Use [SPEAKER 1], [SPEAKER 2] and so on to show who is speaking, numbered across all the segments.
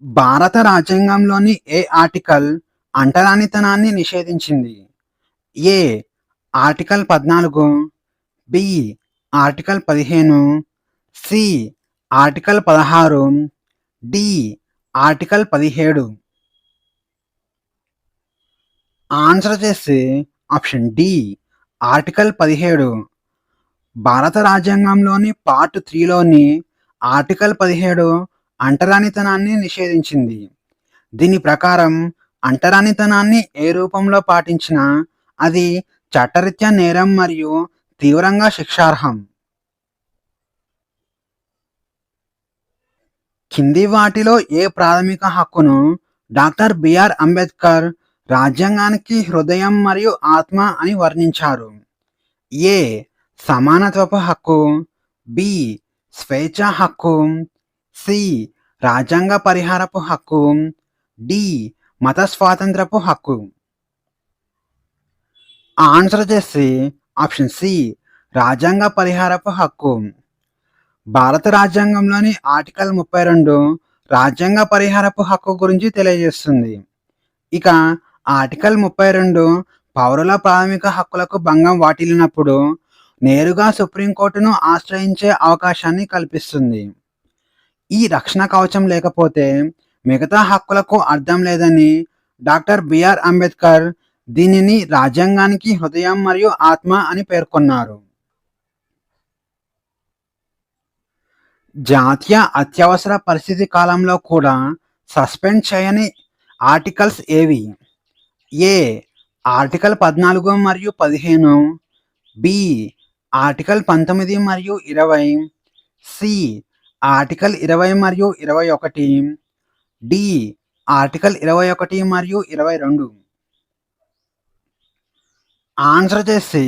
[SPEAKER 1] భారత రాజ్యాంగంలోని ఏ ఆర్టికల్ అంటరానితనాన్ని నిషేధించింది? A. Article 14, B. Article 15, C. Article 16, D. Article 17. Answer చేసి ఆప్షన్ డి ఆర్టికల్ 17. భారత రాజ్యాంగంలోని పార్ట్ 3లోని ఆర్టికల్ 17 అంటరానితనాన్ని నిషేధించింది. దీని ప్రకారం అంటరానితనాన్ని ఏ రూపంలో పాటించినా అది చట్టరీత్యా నేరం మరియు తీవ్రంగా శిక్షార్హం. కింది వాటిలో ఏ ప్రాథమిక హక్కును డాక్టర్ బిఆర్ అంబేద్కర్ రాజ్యాంగానికి హృదయం మరియు ఆత్మ అని వర్ణించారు? ఏ. సమానత్వపు హక్కు, బి. స్వేచ్ఛ హక్కు, సి. రాజ్యాంగ పరిహారపు హక్కు, డి. మత స్వాతంత్రపు హక్కు. ఆన్సర్ చేసి ఆప్షన్ సి రాజ్యాంగ పరిహారపు హక్కు. భారత రాజ్యాంగంలోని ఆర్టికల్ 32 రాజ్యాంగ పరిహారపు హక్కు గురించి తెలియజేస్తుంది. ఇక ఆర్టికల్ 32 పౌరుల ప్రాథమిక హక్కులకు భంగం వాటిల్లినప్పుడు నేరుగా సుప్రీంకోర్టును ఆశ్రయించే అవకాశాన్ని కల్పిస్తుంది. ఈ రక్షణ కవచం లేకపోతే మిగతా హక్కులకు అర్థం లేదని డాక్టర్ బిఆర్ అంబేద్కర్ దీనిని రాజ్యాంగానికి హృదయం మరియు ఆత్మ అని పేర్కొన్నారు. జాతీయ అత్యవసర పరిస్థితి కాలంలో కూడా సస్పెండ్ చేయని ఆర్టికల్స్ ఏవి? ఏ. ఆర్టికల్ 14 మరియు 15, బి. ఆర్టికల్ 19 మరియు 20, సి. ఆర్టికల్ 20 మరియు 21, డి. ఆర్టికల్ 21 మరియు 22. ఆన్సర్ చేసి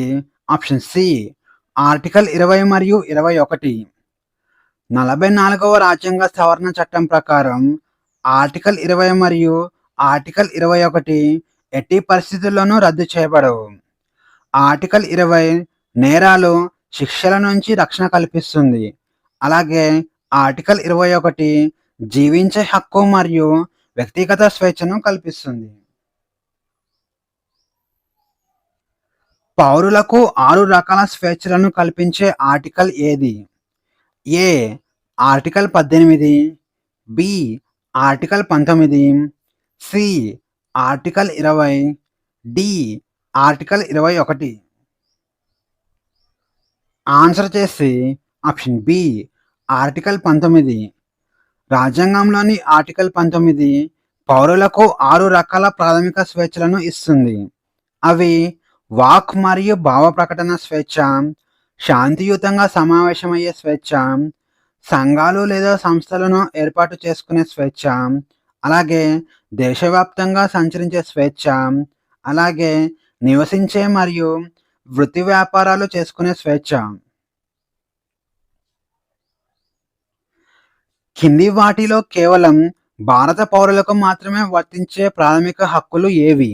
[SPEAKER 1] ఆప్షన్ సి ఆర్టికల్ 20 మరియు 21. 44వ రాజ్యాంగ సవరణ చట్టం ప్రకారం ఆర్టికల్ 20 మరియు ఆర్టికల్ 21 ఎట్టి పరిస్థితుల్లోనూ రద్దు చేయబడవు. ఆర్టికల్ 20 నేరాలు, శిక్షల నుంచి రక్షణ కల్పిస్తుంది. అలాగే ఆర్టికల్ 21 జీవించే హక్కు మరియు వ్యక్తిగత స్వేచ్ఛను కల్పిస్తుంది. పౌరులకు 6 రకాల స్వేచ్ఛలను కల్పించే ఆర్టికల్ ఏది? A. Article 18, B. Article 19, C. Article 20, D. Article 21. Answer చేసి ఆప్షన్ బి ఆర్టికల్ 19. రాజ్యాంగంలోని ఆర్టికల్ 19 పౌరులకు 6 రకాల ప్రాథమిక స్వేచ్ఛలను ఇస్తుంది. అవి వాక్ మరియు భావ ప్రకటన స్వేచ్ఛ, శాంతియుతంగా సమావేశమయ్యే స్వేచ్ఛ, సంఘాలు లేదా సంస్థలను ఏర్పాటు చేసుకునే స్వేచ్ఛ, అలాగే దేశవ్యాప్తంగా సంచరించే స్వేచ్ఛ, అలాగే నివసించే మరియు వృత్తి వ్యాపారాలు చేసుకునే స్వేచ్ఛ. కింది వాటిలో కేవలం భారత పౌరులకు మాత్రమే వర్తించే ప్రాథమిక హక్కులు ఏవి?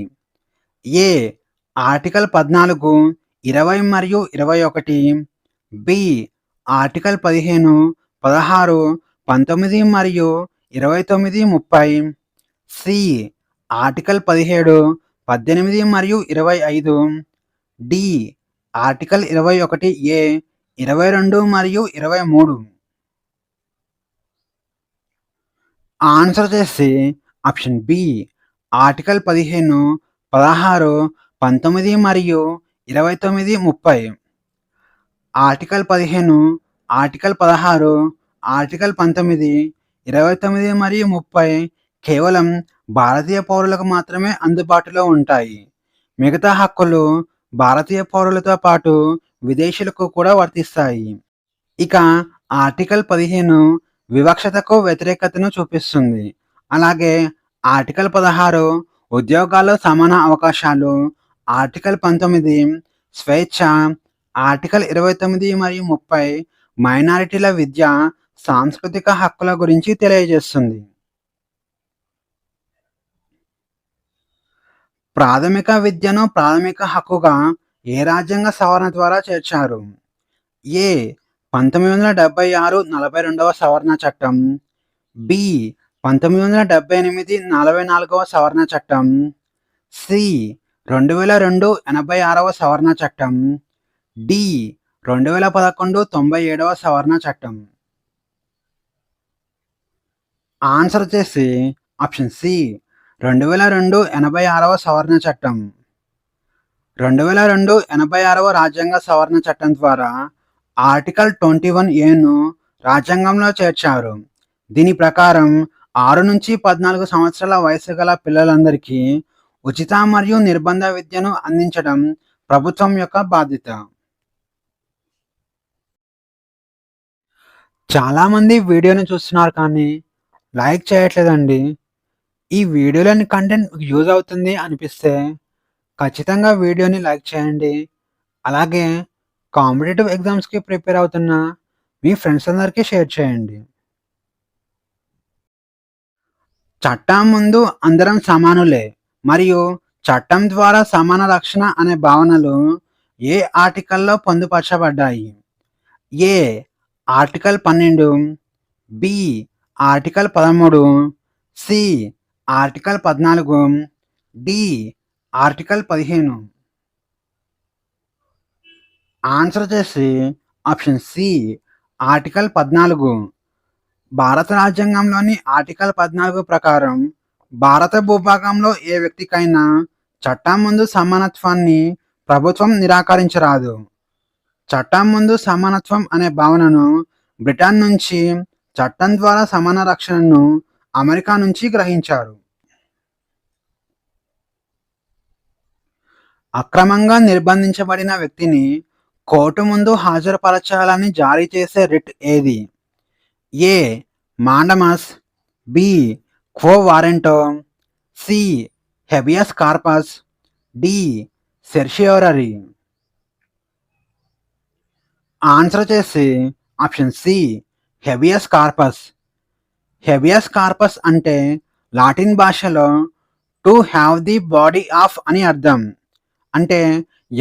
[SPEAKER 1] ఏ. ఆర్టికల్ 14, 20 మరియు 21, బి. ఆర్టికల్ 15, 16, 19 మరియు 29, 30, సి. ఆర్టికల్ 17, 18 మరియు 25, డి. ఆర్టికల్ 21A, 22 మరియు 23. ఆన్సర్ చేసి ఆప్షన్ బి ఆర్టికల్ 15, 16, 19 మరియు 29, 30. ఆర్టికల్ 15, ఆర్టికల్ 16, ఆర్టికల్ 19, 29 మరియు 30 కేవలం భారతీయ పౌరులకు మాత్రమే అందుబాటులో ఉంటాయి. మిగతా హక్కులు భారతీయ పౌరులతో పాటు విదేశీయులకు కూడా వర్తిస్తాయి. ఇక ఆర్టికల్ 15 వివక్షతకు వ్యతిరేకతను చూపిస్తుంది. అలాగే ఆర్టికల్ 16 ఉద్యోగాల్లో సమాన అవకాశాలు, ఆర్టికల్ 19 స్వేచ్ఛ, ఆర్టికల్ 29 మరియు 30 మైనారిటీల విద్య, సాంస్కృతిక హక్కుల గురించి తెలియజేస్తుంది. ప్రాథమిక విద్యను ప్రాథమిక హక్కుగా ఏ రాజ్యాంగ సవరణ ద్వారా చేర్చారు? ఏ. 1976 42వ సవరణ చట్టం, బి. 1978 44వ సవరణ చట్టం. సి. 2002 86వ సవరణ చట్టం. డి. 2011 97వ సవరణ చట్టం. ఆన్సర్ వచ్చేసి ఆప్షన్ సి. 2002 86వ సవరణ చట్టం. 2002 86వ రాజ్యాంగ సవరణ చట్టం ద్వారా ఆర్టికల్ 21A రాజ్యాంగంలో చేర్చారు. దీని ప్రకారం 6-14 సంవత్సరాల వయసు గల పిల్లలందరికీ ఉచిత మరియు నిర్బంధ విద్యను అందించడం ప్రభుత్వం యొక్క బాధ్యత. చాలామంది వీడియోని చూస్తున్నారు కానీ లైక్ చేయట్లేదండి. ఈ వీడియోలోని కంటెంట్ మీకు యూజ్ అవుతుంది అనిపిస్తే ఖచ్చితంగా వీడియోని లైక్ చేయండి. అలాగే కాంపిటేటివ్ ఎగ్జామ్స్కి ప్రిపేర్ అవుతున్న మీ ఫ్రెండ్స్ అందరికీ షేర్ చేయండి. చట్టం ముందు అందరం సమానులే మరియు చట్టం ద్వారా సమాన రక్షణ అనే భావనలు ఏ ఆర్టికల్లో పొందుపరచబడ్డాయి? A. Article 12, B. Article 13, C. Article 14, D. Article 15. Answer వచ్చేసి ఆప్షన్ సి. ఆర్టికల్ 14. భారత రాజ్యాంగంలోని ఆర్టికల్ 14 ప్రకారం భారత భూభాగంలో ఏ వ్యక్తికైనా చట్టం ముందు సమానత్వాన్ని ప్రభుత్వం నిరాకరించరాదు. చట్టం ముందు సమానత్వం అనే భావనను బ్రిటన్ నుంచి, చట్టం ద్వారా సమాన రక్షణను అమెరికా నుంచి గ్రహించారు. అక్రమంగా నిర్బంధించబడిన వ్యక్తిని కోర్టు ముందు హాజరుపరచాలని జారీ చేసే రిట్ ఏది? A. Mandamus, B. Quo warranto, C. Habeas corpus, D. Certiorari. Answer వచ్చేసి option C. Habeas corpus. Habeas corpus అంటే లాటిన్ భాషలో to have the body of అని అర్థం. అంటే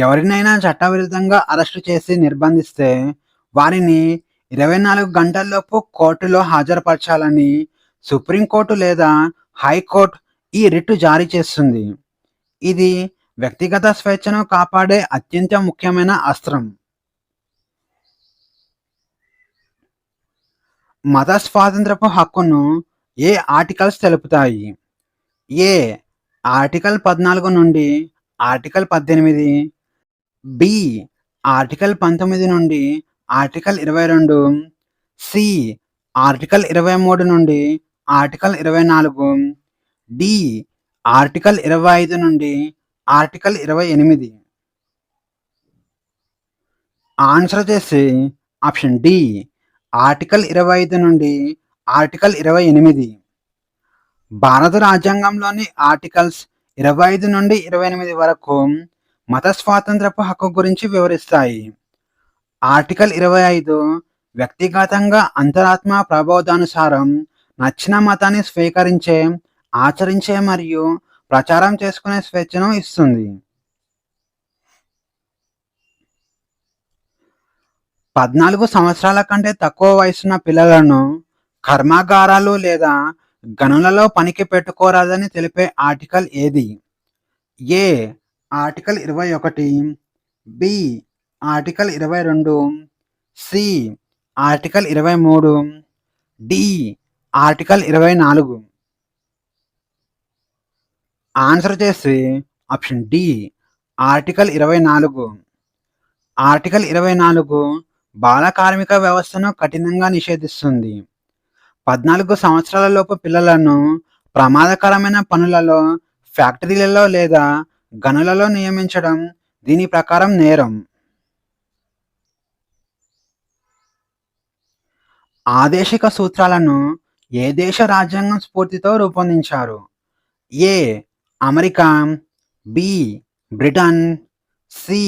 [SPEAKER 1] ఎవరినైనా చట్టవిరుద్ధంగా అరెస్టు చేసి నిర్బంధిస్తే వారిని 24 గంటల్లోపు కోర్టులో హాజరుపరచాలని సుప్రీంకోర్టు లేదా హైకోర్టు ఈ రిట్ జారీ చేస్తుంది. ఇది వ్యక్తిగత స్వేచ్ఛను కాపాడే అత్యంత ముఖ్యమైన అస్త్రం. మత స్వాతంత్రపు హక్కును ఏ ఆర్టికల్స్ తెలుపుతాయి? ఏ. ఆర్టికల్ 14 నుండి ఆర్టికల్ 18, బి. ఆర్టికల్ 19 నుండి ఆర్టికల్ 22, సి. ఆర్టికల్ 23 నుండి ఆర్టికల్ 24, డి. ఆర్టికల్ 25 నుండి ఆర్టికల్ 28. ఆన్సర్ వచ్చేసి ఆప్షన్ డి. ఆర్టికల్ 25 నుండి ఆర్టికల్ 28. భారత రాజ్యాంగంలోని ఆర్టికల్స్ 25 నుండి 28 వరకు మత స్వాతంత్రపు హక్కు గురించి వివరిస్తాయి. ఆర్టికల్ 25 వ్యక్తిగతంగా అంతరాత్మ ప్రబోధానుసారం నచ్చిన మతాన్ని స్వీకరించే, ఆచరించే మరియు ప్రచారం చేసుకునే స్వేచ్ఛను ఇస్తుంది. 14 సంవత్సరాల కంటే తక్కువ వయసున్న పిల్లలను కర్మాగారాలు లేదా గనులలో పనికి పెట్టుకోరాదని తెలిపే ఆర్టికల్ ఏది? A. Article 21, B. Article 22, C. Article 23, D. Article 24. Answer చేసి ఆప్షన్ డి. ఆర్టికల్ 24. ఆర్టికల్ 24 బాల కార్మిక వ్యవస్థను కఠినంగా నిషేధిస్తుంది. 14 సంవత్సరాల లోపు పిల్లలను ప్రమాదకరమైన పనులలో, ఫ్యాక్టరీలలో లేదా గనులలో నియమించడం దీని ప్రకారం నేరం. ఆదేశిక సూత్రాలను ఏ దేశ రాజ్యాంగం స్ఫూర్తితో రూపొందించారు? A. America, B. Britain, C.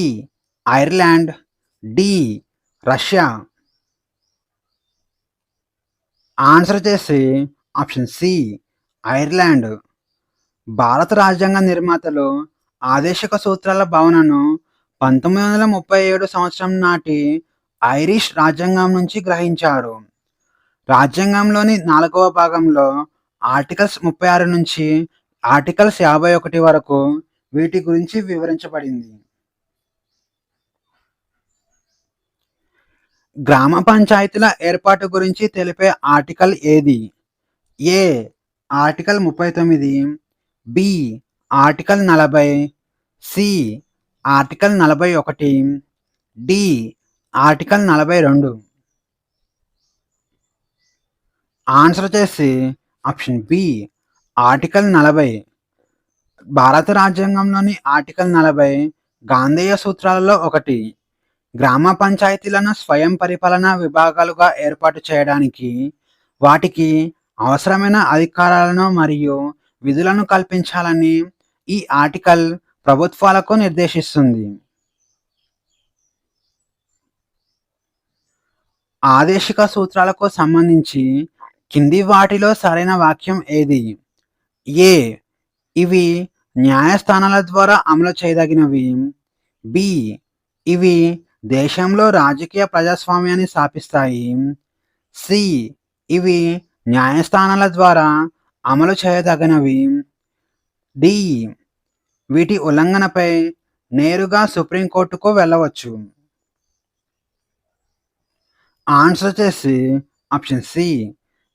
[SPEAKER 1] Ireland, D. Russia. Answer చేసి ఆప్షన్ సి. ఐర్లాండ్. భారత రాజ్యాంగ నిర్మాతలు ఆదేశిక సూత్రాల భావనను 1937 సంవత్సరం నాటి ఐరిష్ రాజ్యాంగం నుంచి గ్రహించారు. రాజ్యాంగంలోని 4వ భాగంలో ఆర్టికల్స్ 36 నుంచి ఆర్టికల్స్ 51 వరకు వీటి గురించి వివరించబడింది. గ్రామ పంచాయతీల ఏర్పాటు గురించి తెలిపే ఆర్టికల్ ఏది? A. Article 39, B. Article 40, C. Article 41, D. Article 42. Answer వచ్చేసి ఆప్షన్ బి ఆర్టికల్ 40. భారత రాజ్యాంగంలోని ఆర్టికల్ 40 గాంధేయ సూత్రాలలో ఒకటి. గ్రామ పంచాయతీలను స్వయం పరిపాలనా విభాగాలుగా ఏర్పాటు చేయడానికి, వాటికి అవసరమైన అధికారాలను మరియు విధులను కల్పించాలని ఈ ఆర్టికల్ ప్రభుత్వాలకు నిర్దేశిస్తుంది. ఆదేశిక సూత్రాలకు సంబంధించి కింది వాటిలో సరైన వాక్యం ఏది? ఏ. ఇవి న్యాయస్థానాల ద్వారా అమలు చేయదగినవి. బి. ఇవి దేశంలో రాజకీయ ప్రజాస్వామ్యాన్ని స్థాపిస్తాయి. సి. ఇవి న్యాయస్థానాల ద్వారా అమలు చేయదగినవి. డి. వీటి ఉల్లంఘనపై నేరుగా సుప్రీంకోర్టుకు వెళ్ళవచ్చు. ఆన్సర్ వచ్చేసి ఆప్షన్ సి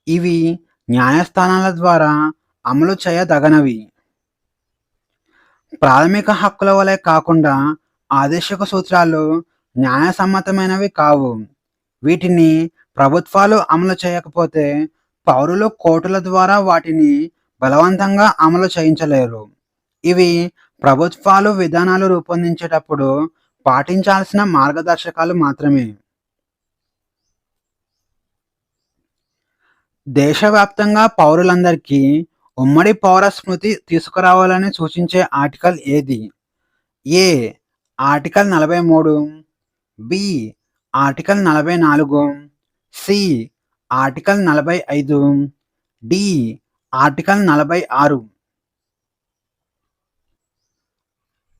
[SPEAKER 1] ఇవి న్యాయస్థానాల ద్వారా అమలు చేయదగనవి. ప్రాథమిక హక్కుల వలె కాకుండా ఆదేశిక సూత్రాలు న్యాయసమ్మతమైనవి కావు. వీటిని ప్రభుత్వాలు అమలు చేయకపోతే పౌరులు కోర్టుల ద్వారా వాటిని బలవంతంగా అమలు చేయించలేరు. ఇవి ప్రభుత్వాలు విధానాలు రూపొందించేటప్పుడు పాటించాల్సిన మార్గదర్శకాలు మాత్రమే. దేశవ్యాప్తంగా పౌరులందరికీ ఉమ్మడి పౌర స్మృతి తీసుకురావాలని సూచించే ఆర్టికల్ ఏది? A. Article 43, B. Article 44, C. Article 45, D. Article 46.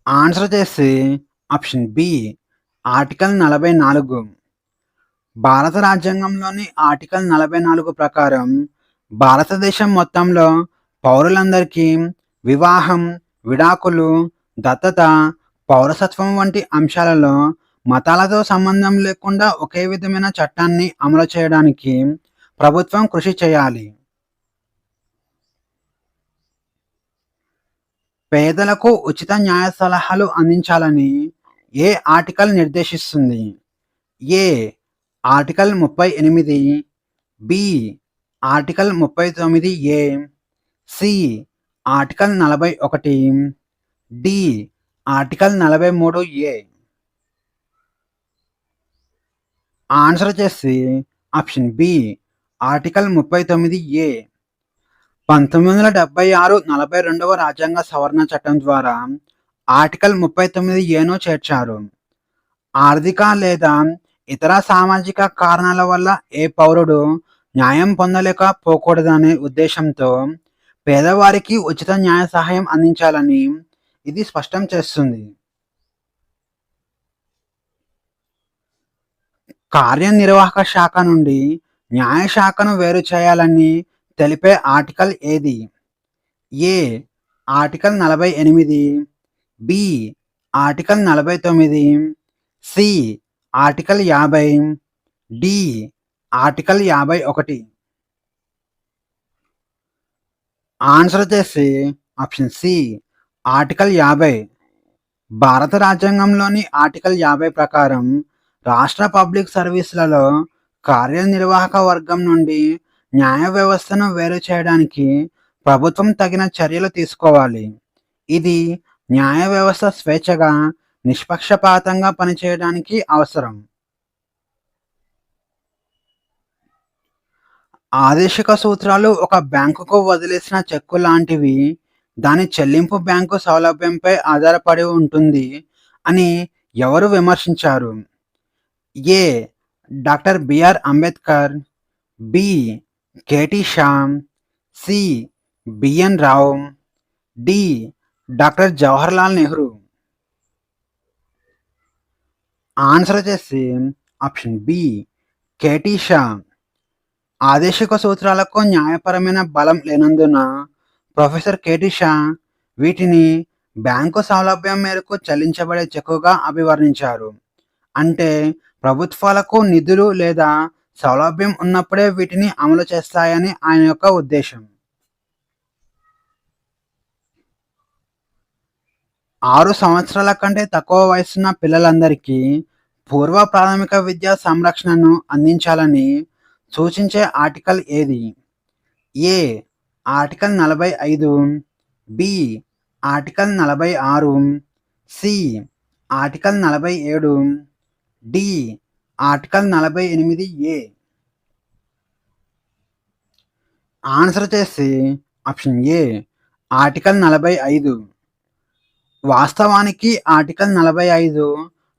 [SPEAKER 1] Answer వచ్చేసి ఆప్షన్ బి ఆర్టికల్ 44. భారత రాజ్యాంగంలోని ఆర్టికల్ 44 ప్రకారం భారతదేశం మొత్తంలో పౌరులందరికీ వివాహం, విడాకులు, దత్తత, పౌరసత్వం వంటి అంశాలలో మతాలతో సంబంధం లేకుండా ఒకే విధమైన చట్టాన్ని అమలు చేయడానికి ప్రభుత్వం కృషి చేయాలి. పేదలకు ఉచిత న్యాయ సలహాలు అందించాలని ఏ ఆర్టికల్ నిర్దేశిస్తుంది? A. Article 38, B. Article 39A, C. Article 41, D. Article 43A. Answer వచ్చేసి ఆప్షన్ బి ఆర్టికల్ 39A. 1976 42వ రాజ్యాంగ సవరణ చట్టం ద్వారా ఆర్టికల్ 39Aను చేర్చారు. ఆర్థిక లేదా ఇతర సామాజిక కారణాల వల్ల ఏ పౌరుడు న్యాయం పొందలేకపోకూడదనే ఉద్దేశంతో పేదవారికి ఉచిత న్యాయ సహాయం అందించాలని ఇది స్పష్టం చేస్తుంది. కార్యనిర్వాహక శాఖ నుండి న్యాయశాఖను వేరు చేయాలని తెలిపే ఆర్టికల్ ఏది? A. Article 48, B. Article 49, C. Article 50, D. Article 51. Answer వచ్చేసి ఆప్షన్ సి ఆర్టికల్ 50. భారత రాజ్యాంగంలోని ఆర్టికల్ 50 ప్రకారం రాష్ట్ర పబ్లిక్ సర్వీసులలో కార్యనిర్వాహక వర్గం నుండి న్యాయ వ్యవస్థను వేరు చేయడానికి ప్రభుత్వం తగిన చర్యలు తీసుకోవాలి. ఇది న్యాయ వ్యవస్థ స్వేచ్ఛగా, నిష్పక్షపాతంగా పనిచేయడానికి అవసరం. ఆదేశిక సూత్రాలు ఒక బ్యాంకుకు వదిలేసిన చెక్కు లాంటివి, దాని చెల్లింపు బ్యాంకు సౌలభ్యంపై ఆధారపడి ఉంటుంది అని ఎవరు విమర్శించారు? A. Doctor BR Ambedkar, B. KT Shah, C. BN Rao, D. Doctor Jawaharlal Nehru. Answer వచ్చేసి ఆప్షన్ బి కేటీ షా. ఆదేశిక సూత్రాలకు న్యాయపరమైన బలం లేనందున ప్రొఫెసర్ కేటీ షా వీటిని బ్యాంకు సౌలభ్యం మేరకు చెల్లించబడే చెక్కుగా అభివర్ణించారు. అంటే ప్రభుత్వాలకు నిధులు లేదా సౌలభ్యం ఉన్నప్పుడే వీటిని అమలు చేస్తాయని ఆయన యొక్క ఉద్దేశం. 6 సంవత్సరాల కంటే తక్కువ వయసున్న పిల్లలందరికీ పూర్వ ప్రాథమిక విద్యా సంరక్షణను అందించాలని సూచించే ఆర్టికల్ ఏది? A. Article 45, B. Article 46, C. Article 47, D. Article 48 A. Answer చేసి ఆప్షన్ ఏ ఆర్టికల్ 45. వాస్తవానికి ఆర్టికల్ 45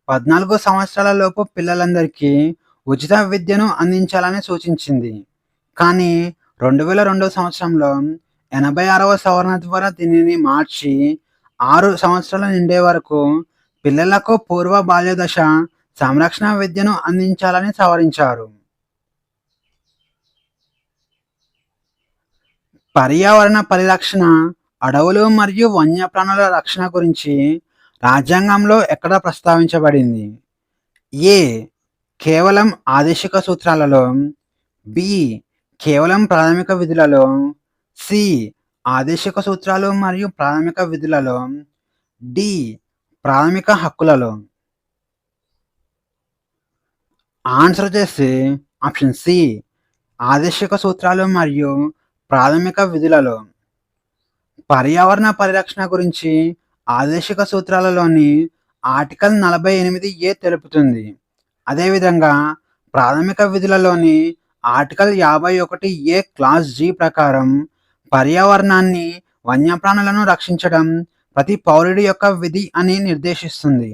[SPEAKER 1] 14 సంవత్సరాల లోపు పిల్లలందరికీ ఉచిత విద్యను అందించాలని సూచించింది. కానీ 2002 సంవత్సరంలో 86వ సవరణ ద్వారా దీనిని మార్చి 6 సంవత్సరాలు నిండే వరకు పిల్లలకు పూర్వ బాల్యదశ సంరక్షణ విద్యను అందించాలని సవరించారు. పర్యావరణ పరిరక్షణ, అడవులు మరియు వన్యప్రాణుల రక్షణ గురించి రాజ్యాంగంలో ఎక్కడ ప్రస్తావించబడింది? ఏ. కేవలం ఆదేశిక సూత్రాలలో, బి. కేవలం ప్రాథమిక విధులలో, సి. ఆదేశిక సూత్రాలు మరియు ప్రాథమిక విధులలో, డి. ప్రాథమిక హక్కులలో. ఆన్సర్ చేసి ఆప్షన్ సి ఆదేశిక సూత్రాలు మరియు ప్రాథమిక విధులలో. పర్యావరణ పరిరక్షణ గురించి ఆదేశిక సూత్రాలలోని ఆర్టికల్ 48 తెలుపుతుంది. అదేవిధంగా ప్రాథమిక విధులలోని ఆర్టికల్ 51 క్లాస్ జి ప్రకారం పర్యావరణాన్ని, వన్యప్రాణులను రక్షించడం ప్రతి పౌరుడి యొక్క విధి అని నిర్దేశిస్తుంది.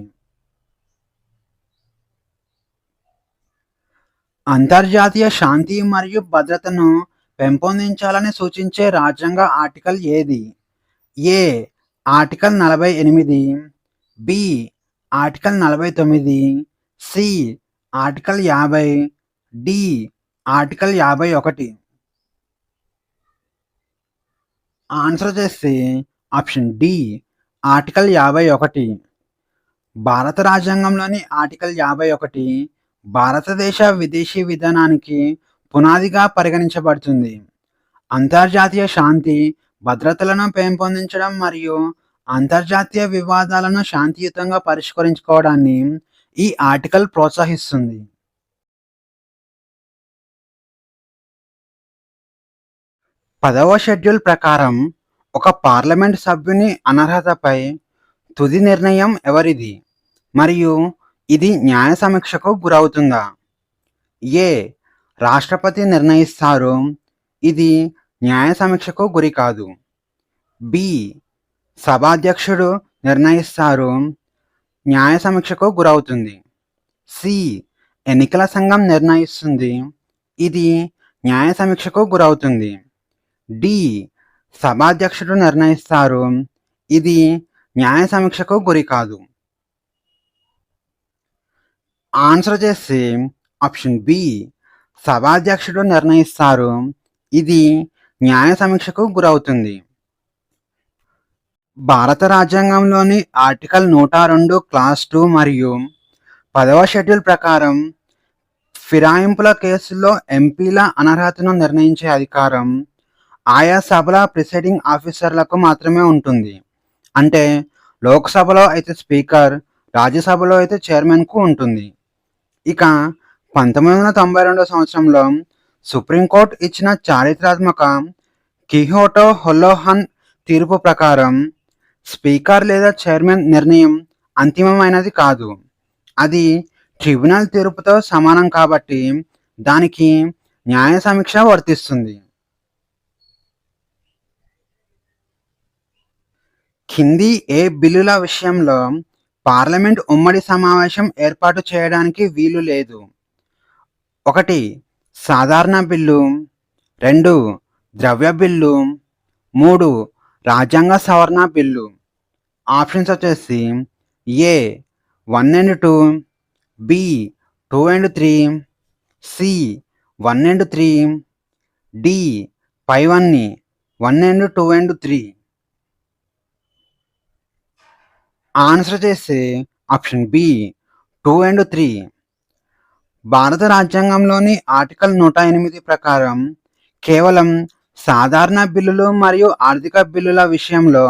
[SPEAKER 1] అంతర్జాతీయ శాంతి మరియు భద్రతను పెంపొందించాలని సూచించే రాజ్యాంగ ఆర్టికల్ ఏది? A. Article 48, B. Article 49, C. Article 50, D. Article 51. Answer చేసి ఆప్షన్ డి ఆర్టికల్ 51. భారత రాజ్యాంగంలోని ఆర్టికల్ 51 భారతదేశ విదేశీ విధానానికి పునాదిగా పరిగణించబడుతుంది. అంతర్జాతీయ శాంతి భద్రతలను పెంపొందించడం మరియు అంతర్జాతీయ వివాదాలను శాంతియుతంగా పరిష్కరించుకోవడాన్ని ఈ ఆర్టికల్ ప్రోత్సహిస్తుంది. 10వ షెడ్యూల్ ప్రకారం ఒక పార్లమెంట్ సభ్యుని అనర్హతపై తుది నిర్ణయం ఎవరిది మరియు ఇది న్యాయ సమీక్షకు గురవుతుందా? ఏ. రాష్ట్రపతి నిర్ణయిస్తారు, ఇది న్యాయ సమీక్షకు గురి కాదు. బి. సభాధ్యక్షుడు నిర్ణయిస్తారు, న్యాయ సమీక్షకు గురవుతుంది. సి. ఎన్నికల సంఘం నిర్ణయిస్తుంది, ఇది న్యాయ సమీక్షకు గురవుతుంది. డి. సభాధ్యక్షుడు నిర్ణయిస్తారు, ఇది న్యాయ సమీక్షకు గురి కాదు. ఆన్సర్ చేసి ఆప్షన్ బి సభాధ్యక్షుడు నిర్ణయిస్తారు, ఇది న్యాయ సమీక్షకు గురవుతుంది. భారత రాజ్యాంగంలోని ఆర్టికల్ 102 క్లాస్ 2 మరియు 10వ షెడ్యూల్ ప్రకారం ఫిరాయింపుల కేసుల్లో ఎంపీల అనర్హతను నిర్ణయించే అధికారం ఆయా సభల ప్రిసైడింగ్ ఆఫీసర్లకు మాత్రమే ఉంటుంది. అంటే లోక్సభలో అయితే స్పీకర్, రాజ్యసభలో అయితే చైర్మన్కు ఉంటుంది. ఇక 1992 సంవత్సరంలో సుప్రీంకోర్టు ఇచ్చిన చారిత్రాత్మక కిహోటో హొలోహన్ తీర్పు ప్రకారం స్పీకర్ లేదా చైర్మన్ నిర్ణయం అంతిమమైనది కాదు, అది ట్రిబ్యునల్ తీర్పుతో సమానం కాబట్టి దానికి న్యాయ సమీక్ష వర్తిస్తుంది. కింది ఏ బిల్లుల విషయంలో పార్లమెంట్ ఉమ్మడి సమావేశం ఏర్పాటు చేయడానికి వీలు లేదు? 1. సాధారణ బిల్లు, 2. ద్రవ్య బిల్లు, 3. రాజ్యాంగ సవరణ బిల్లు. ఆప్షన్స్ వచ్చేసి A 1 and 2, B 2 and 3, C 1 and 3, D పైవన్నీ 1 అండ్ 2 అండ్ 3. ఆన్సర్ చేస్తే ఆప్షన్ బి 2 అండ్ 3. భారత రాజ్యాంగంలోని ఆర్టికల్ 108 ప్రకారం కేవలం సాధారణ బిల్లులు మరియు ఆర్థిక బిల్లుల విషయంలో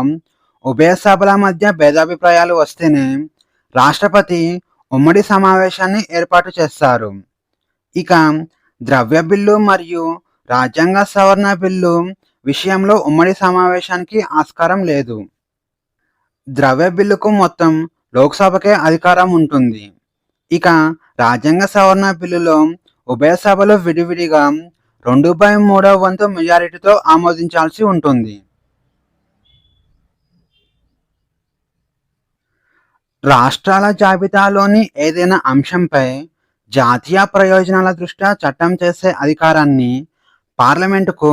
[SPEAKER 1] ఉభయ సభల మధ్య భేదాభిప్రాయాలు వస్తేనే రాష్ట్రపతి ఉమ్మడి సమావేశాన్ని ఏర్పాటు చేస్తారు. ఇక ద్రవ్య బిల్లు మరియు రాజ్యాంగ సవరణ బిల్లు విషయంలో ఉమ్మడి సమావేశానికి ఆస్కారం లేదు. ద్రవ్య బిల్లుకు మొత్తం లోక్సభకే అధికారం ఉంటుంది. ఇక రాజ్యాంగ సవరణ బిల్లులో ఉభయ సభలు విడివిడిగా 2/3 వంతు మెజారిటీతో ఆమోదించాల్సి ఉంటుంది. రాష్ట్రాల జాబితాలోని ఏదైనా అంశంపై జాతీయ ప్రయోజనాల దృష్ట్యా చట్టం చేసే అధికారాన్ని పార్లమెంటుకు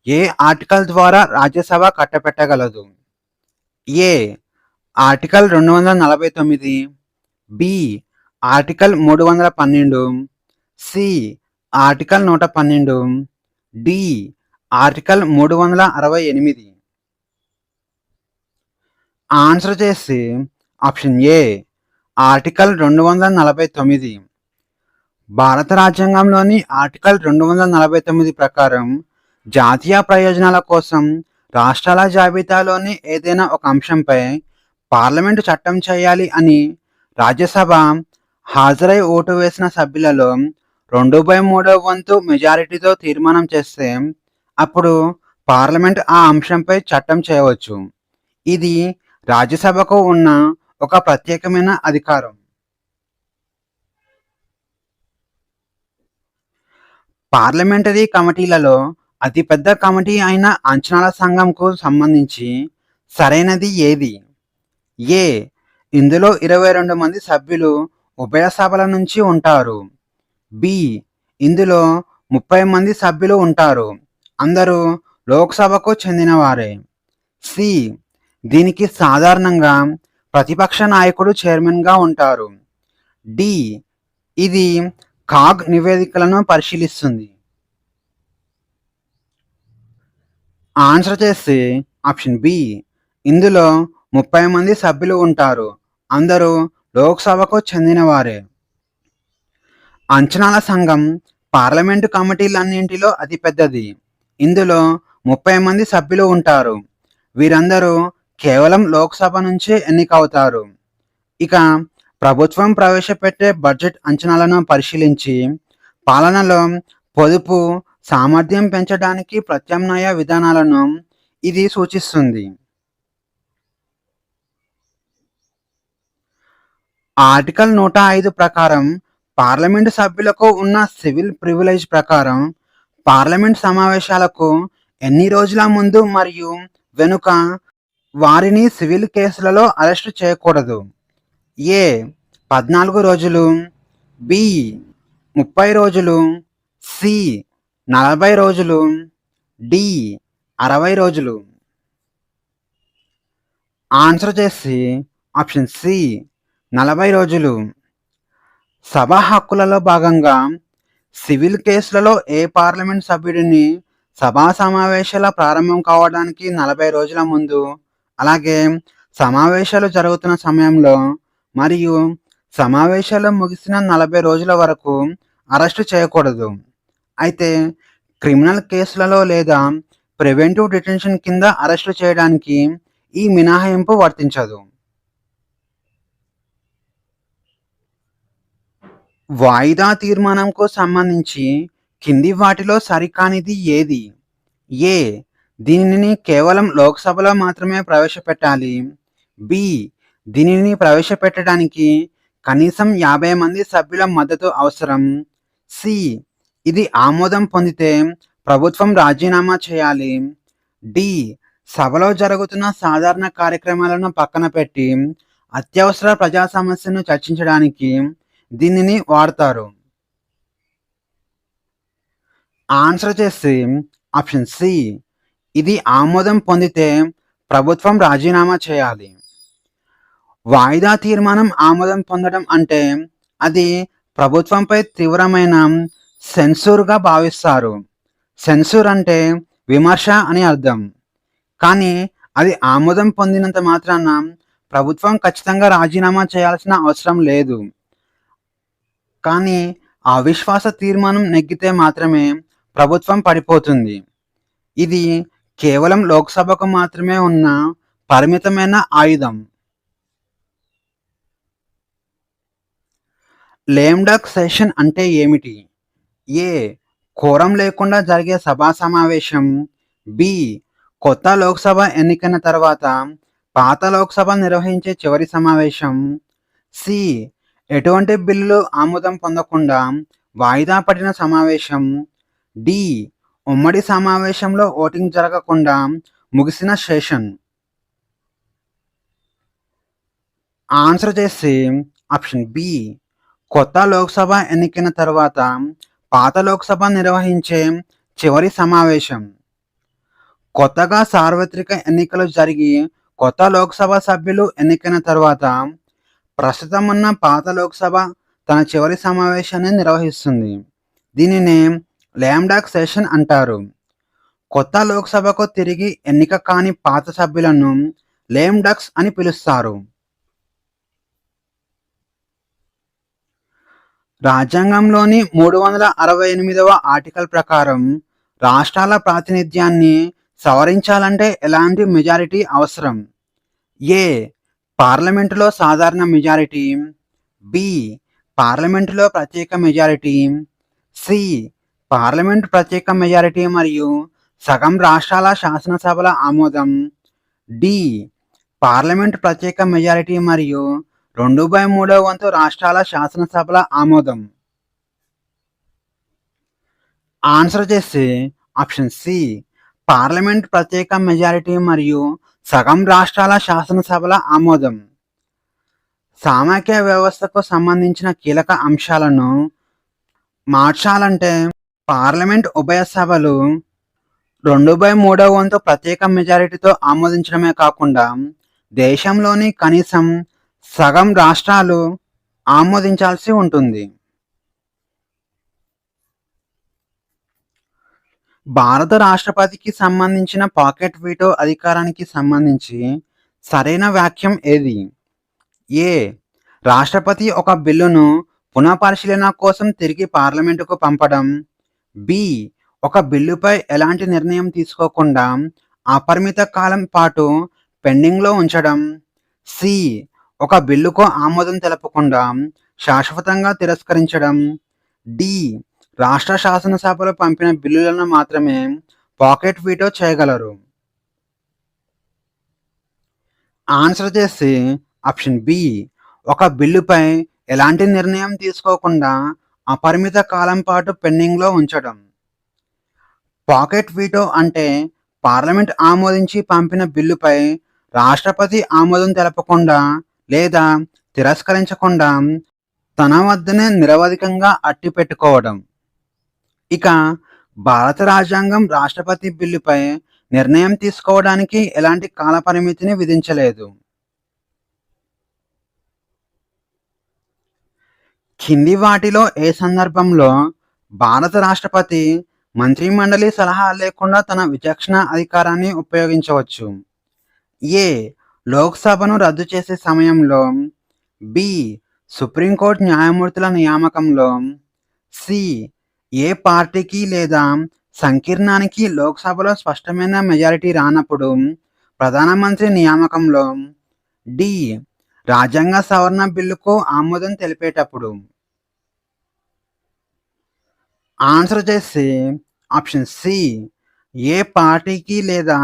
[SPEAKER 1] ఏ ఆర్టికల్ ద్వారా రాజ్యసభ కట్టపెట్టగలదు? A article 249, B article 312, C article 112, D article 368. Answer చేసి ఆప్షన్ ఏ ఆర్టికల్ 249. భారత రాజ్యాంగంలోని ఆర్టికల్ 249 ప్రకారం జాతీయ ప్రయోజనాల కోసం రాష్ట్రాల జాబితాలోని ఏదైనా ఒక అంశంపై పార్లమెంటు చట్టం చేయాలి అని రాజ్యసభ హాజరై ఓటు వేసిన సభ్యులలో 2/3 వంతు మెజారిటీతో తీర్మానం చేస్తే అప్పుడు పార్లమెంట్ ఆ అంశంపై చట్టం చేయవచ్చు. ఇది రాజ్యసభకు ఉన్న ఒక ప్రత్యేకమైన అధికారం. పార్లమెంటరీ కమిటీలలో అతిపెద్ద కమిటీ అయిన అంచనాల సంఘంకు సంబంధించి సరైనది ఏది? ఏ ఇందులో 22 మంది సభ్యులు ఉభయ సభల నుంచి ఉంటారు. బి ఇందులో 30 మంది సభ్యులు ఉంటారు, అందరూ లోక్సభకు చెందినవారే. సి దీనికి సాధారణంగా ప్రతిపక్ష నాయకుడు చైర్మన్గా ఉంటారు. డి ఇది కాగ్ నివేదికలను పరిశీలిస్తుంది. ఆన్సర్ చేస్తే ఆప్షన్ బి ఇందులో 30 మంది సభ్యులు ఉంటారు, అందరూ లోక్సభకు చెందినవారే. అంచనాల సంఘం పార్లమెంటు కమిటీలన్నింటిలో అతిపెద్దది. ఇందులో 30 మంది సభ్యులు ఉంటారు. వీరందరూ కేవలం లోక్సభ నుంచే ఎన్నికవుతారు. ఇక ప్రభుత్వం ప్రవేశపెట్టే బడ్జెట్ అంచనాలను పరిశీలించి పాలనలో పొదుపు సామర్థ్యం పెంచడానికి ప్రత్యామ్నాయ విధానాలను ఇది సూచిస్తుంది. ఆర్టికల్ 105 ప్రకారం పార్లమెంటు సభ్యులకు ఉన్న సివిల్ ప్రివిలేజ్ ప్రకారం పార్లమెంట్ సమావేశాలకు ఎన్ని రోజుల ముందు మరియు వెనుక వారిని సివిల్ కేసులలో అరెస్టు చేయకూడదు? ఏ 14 రోజులు, బి 30 రోజులు, సి 40 రోజులు, డి 60 రోజులు. ఆన్సర్ చేసి ఆప్షన్ సి 40 రోజులు. సభా హక్కులలో భాగంగా సివిల్ కేసులలో ఏ పార్లమెంట్ సభ్యుడిని సభా సమావేశాల ప్రారంభం కావడానికి 40 రోజుల ముందు, అలాగే సమావేశాలు జరుగుతున్న సమయంలో మరియు సమావేశాలు ముగిసిన 40 రోజుల వరకు అరెస్టు చేయకూడదు. అయితే క్రిమినల్ కేసులలో లేదా ప్రివెంటివ్ డిటెన్షన్ కింద అరెస్టు చేయడానికి ఈ మినహాయింపు వర్తించదు. వాయిదా తీర్మానంకు సంబంధించి కింది వాటిలో సరికానిది ఏది? ఏ దీనిని కేవలం లోక్సభలో మాత్రమే ప్రవేశపెట్టాలి. బి దీనిని ప్రవేశపెట్టడానికి కనీసం 50 మంది సభ్యుల మద్దతు అవసరం. సి ఇది ఆమోదం పొందితే ప్రభుత్వం రాజీనామా చేయాలి. డి సభలో జరుగుతున్న సాధారణ కార్యక్రమాలను పక్కన పెట్టి అత్యవసర ప్రజా సమస్యను చర్చించడానికి దీనిని వాడతారు. ఆన్సర్ చేసి ఆప్షన్ సి ఇది ఆమోదం పొందితే ప్రభుత్వం రాజీనామా చేయాలి. వాయిదా తీర్మానం ఆమోదం పొందడం అంటే అది ప్రభుత్వంపై తీవ్రమైన సెన్సూర్గా భావిస్తారు. సెన్సూర్ అంటే విమర్శ అని అర్థం. కానీ అది ఆమోదం పొందినంత మాత్రాన ప్రభుత్వం ఖచ్చితంగా రాజీనామా చేయాల్సిన అవసరం లేదు. కానీ అవిశ్వాస తీర్మానం నెగ్గితే మాత్రమే ప్రభుత్వం పడిపోతుంది. ఇది కేవలం లోక్సభకు మాత్రమే ఉన్న పరిమితమైన ఆయుధం. లేమ్ డక్ సెషన్ అంటే ఏమిటి? ఏ. కోరం లేకుండా జరిగే సభా సమావేశం. బి. కొత్త లోక్సభ ఎన్నికైన తర్వాత పాత లోక్సభ నిర్వహించే చివరి సమావేశం. సి. ఎటువంటి బిల్లులు ఆమోదం పొందకుండా వాయిదా పడిన సమావేశం. డి. ఉమ్మడి సమావేశంలో ఓటింగ్ జరగకుండా ముగిసిన సెషన్. ఆన్సర్ చేసి ఆప్షన్ బి. కొత్త లోక్సభ ఎన్నికైన తర్వాత పాత లోక్సభ నిర్వహించే చివరి సమావేశం. కొత్తగా సార్వత్రిక ఎన్నికలు జరిగి కొత్త లోక్సభ సభ్యులు ఎన్నికైన తర్వాత ప్రస్తుతం ఉన్న పాత లోక్సభ తన చివరి సమావేశాన్ని నిర్వహిస్తుంది. దీనినే లేమ్ డక్ సెషన్ అంటారు. కొత్త లోక్సభకు తిరిగి ఎన్నిక కాని పాత సభ్యులను లేమ్ డక్స్ అని పిలుస్తారు. రాజ్యాంగంలోని 368వ ఆర్టికల్ ప్రకారం రాష్ట్రాల ప్రాతినిధ్యాన్ని సవరించాలంటే ఎలాంటి మెజారిటీ అవసరం? ఏ. పార్లమెంటులో సాధారణ మెజారిటీ. బి. పార్లమెంటులో ప్రత్యేక మెజారిటీ. సి. పార్లమెంటు ప్రత్యేక మెజారిటీ మరియు సగం రాష్ట్రాల శాసనసభల ఆమోదం. డి. పార్లమెంటు ప్రత్యేక మెజారిటీ మరియు 2/3 వంతు రాష్ట్రాల శాసనసభల ఆమోదం. ఆన్సర్ చేసి ఆప్షన్ సి. పార్లమెంట్ ప్రత్యేక మెజారిటీ మరియు సగం రాష్ట్రాల శాసనసభల ఆమోదం. సామాఖ్య వ్యవస్థకు సంబంధించిన కీలక అంశాలను మార్చాలంటే పార్లమెంట్ ఉభయ సభలు 2/3 వంతు ప్రత్యేక మెజారిటీతో ఆమోదించడమే కాకుండా దేశంలోని కనీసం సగం రాష్ట్రాలు ఆమోదించాల్సి ఉంటుంది. భారత రాష్ట్రపతికి సంబంధించిన పాకెట్ వీటో అధికారానికి సంబంధించి సరైన వాక్యం ఏది? ఏ. రాష్ట్రపతి ఒక బిల్లును పునఃపరిశీలన కోసం తిరిగి పార్లమెంటుకు పంపడం. బి. ఒక బిల్లుపై ఎలాంటి నిర్ణయం తీసుకోకుండా అపరిమిత కాలం పాటు పెండింగ్లో ఉంచడం. సి. ఒక బిల్లుకు ఆమోదం తెలపకుండా శాశ్వతంగా తిరస్కరించడం. డి. రాష్ట్ర శాసనసభలు పంపిన బిల్లులను మాత్రమే పాకెట్ వీటో చేయగలరు. ఆన్సర్ చేసి ఆప్షన్ బి. ఒక బిల్లుపై ఎలాంటి నిర్ణయం తీసుకోకుండా అపరిమిత కాలం పాటు పెండింగ్లో ఉంచడం. పాకెట్ వీటో అంటే పార్లమెంట్ ఆమోదించి పంపిన బిల్లుపై రాష్ట్రపతి ఆమోదం తెలపకుండా లేదా తిరస్కరించకుండా తన వద్దనే నిరవధికంగా అట్టిపెట్టుకోవడం. ఇక భారత రాజ్యాంగం రాష్ట్రపతి బిల్లుపై నిర్ణయం తీసుకోవడానికి ఎలాంటి కాలపరిమితిని విధించలేదు. కింది వాటిలో ఏ సందర్భంలో భారత రాష్ట్రపతి మంత్రిమండలి సలహా లేకుండా తన విచక్షణ అధికారాన్ని ఉపయోగించవచ్చు? ఏ. లోక్సభను రద్దు చేసే సమయంలో. బి. సుప్రీంకోర్టు న్యాయమూర్తుల నియామకంలో. సి. ఏ పార్టీకి లేదా సంకీర్ణానికి లోక్సభలో స్పష్టమైన మెజారిటీ రానప్పుడు ప్రధానమంత్రి నియామకంలో. డి. రాజ్యాంగ సవరణ బిల్లుకు ఆమోదం తెలిపేటప్పుడు. ఆన్సర్ చేసి ఆప్షన్ సి. ఏ పార్టీకి లేదా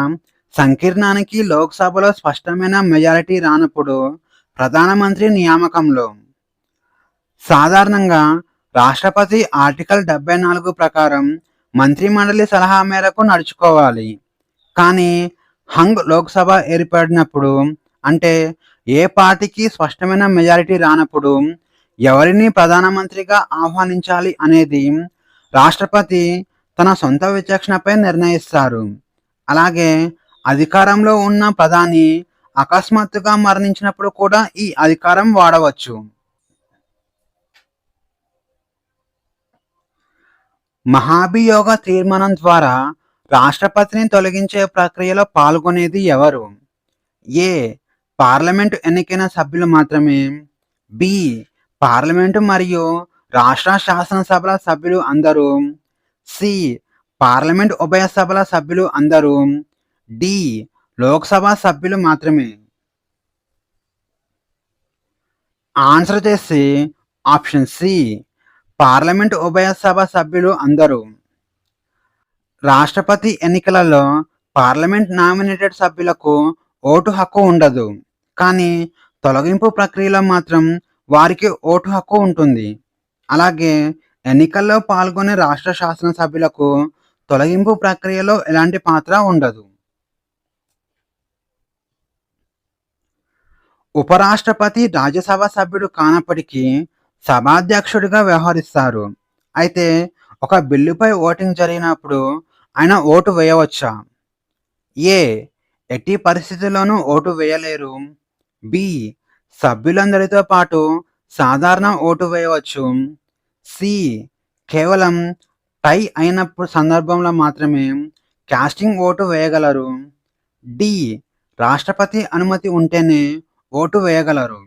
[SPEAKER 1] సంకీర్ణానికి లోక్సభలో స్పష్టమైన మెజారిటీ రానప్పుడు ప్రధానమంత్రి నియామకంలో. సాధారణంగా రాష్ట్రపతి ఆర్టికల్ 74 ప్రకారం మంత్రిమండలి సలహా మేరకు నడుచుకోవాలి. కానీ హంగ్ లోక్సభ ఏర్పడినప్పుడు, అంటే ఏ పార్టీకి స్పష్టమైన మెజారిటీ రానప్పుడు ఎవరిని ప్రధానమంత్రిగా ఆహ్వానించాలి అనేది రాష్ట్రపతి తన సొంత విచక్షణపై నిర్ణయిస్తారు. అలాగే అధికారంలో ఉన్న ప్రధాని అకస్మాత్తుగా మరణించినప్పుడు కూడా ఈ అధికారం వాడవచ్చు. మహాభియోగ తీర్మానం ద్వారా రాష్ట్రపతిని తొలగించే ప్రక్రియలో పాల్గొనేది ఎవరు? ఏ. పార్లమెంటు ఎన్నికైన సభ్యులు మాత్రమే. బి. పార్లమెంటు మరియు రాష్ట్ర శాసనసభల సభ్యులు అందరూ. సి. పార్లమెంట్ ఉభయ సభల సభ్యులు అందరూ. డి. లోక్సభ సభ్యులు మాత్రమే. ఆన్సర్ చేసి ఆప్షన్ సి. పార్లమెంట్ ఉభయ సభ సభ్యులు అందరూ. రాష్ట్రపతి ఎన్నికలలో పార్లమెంట్ నామినేటెడ్ సభ్యులకు ఓటు హక్కు ఉండదు. కానీ తొలగింపు ప్రక్రియలో మాత్రం వారికి ఓటు హక్కు ఉంటుంది. అలాగే ఎన్నికల్లో పాల్గొనే రాష్ట్ర శాసనసభ్యులకు తొలగింపు ప్రక్రియలో ఎలాంటి పాత్ర ఉండదు. ఉపరాష్ట్రపతి రాజ్యసభ సభ్యుడు కానప్పటికీ సభాధ్యక్షుడిగా వ్యవహరిస్తారు. అయితే ఒక బిల్లుపై ఓటింగ్ జరిగినప్పుడు ఆయన ఓటు వేయవచ్చా? ఏ. ఎట్టి పరిస్థితుల్లోనూ ఓటు వేయలేరు. బి. సభ్యులందరితో పాటు సాధారణ ఓటు వేయవచ్చు. సి. కేవలం టై అయినప్పుడు సందర్భంలో మాత్రమే కాస్టింగ్ ఓటు వేయగలరు. డి. రాష్ట్రపతి అనుమతి ఉంటేనే ఓటు వేయగలరు.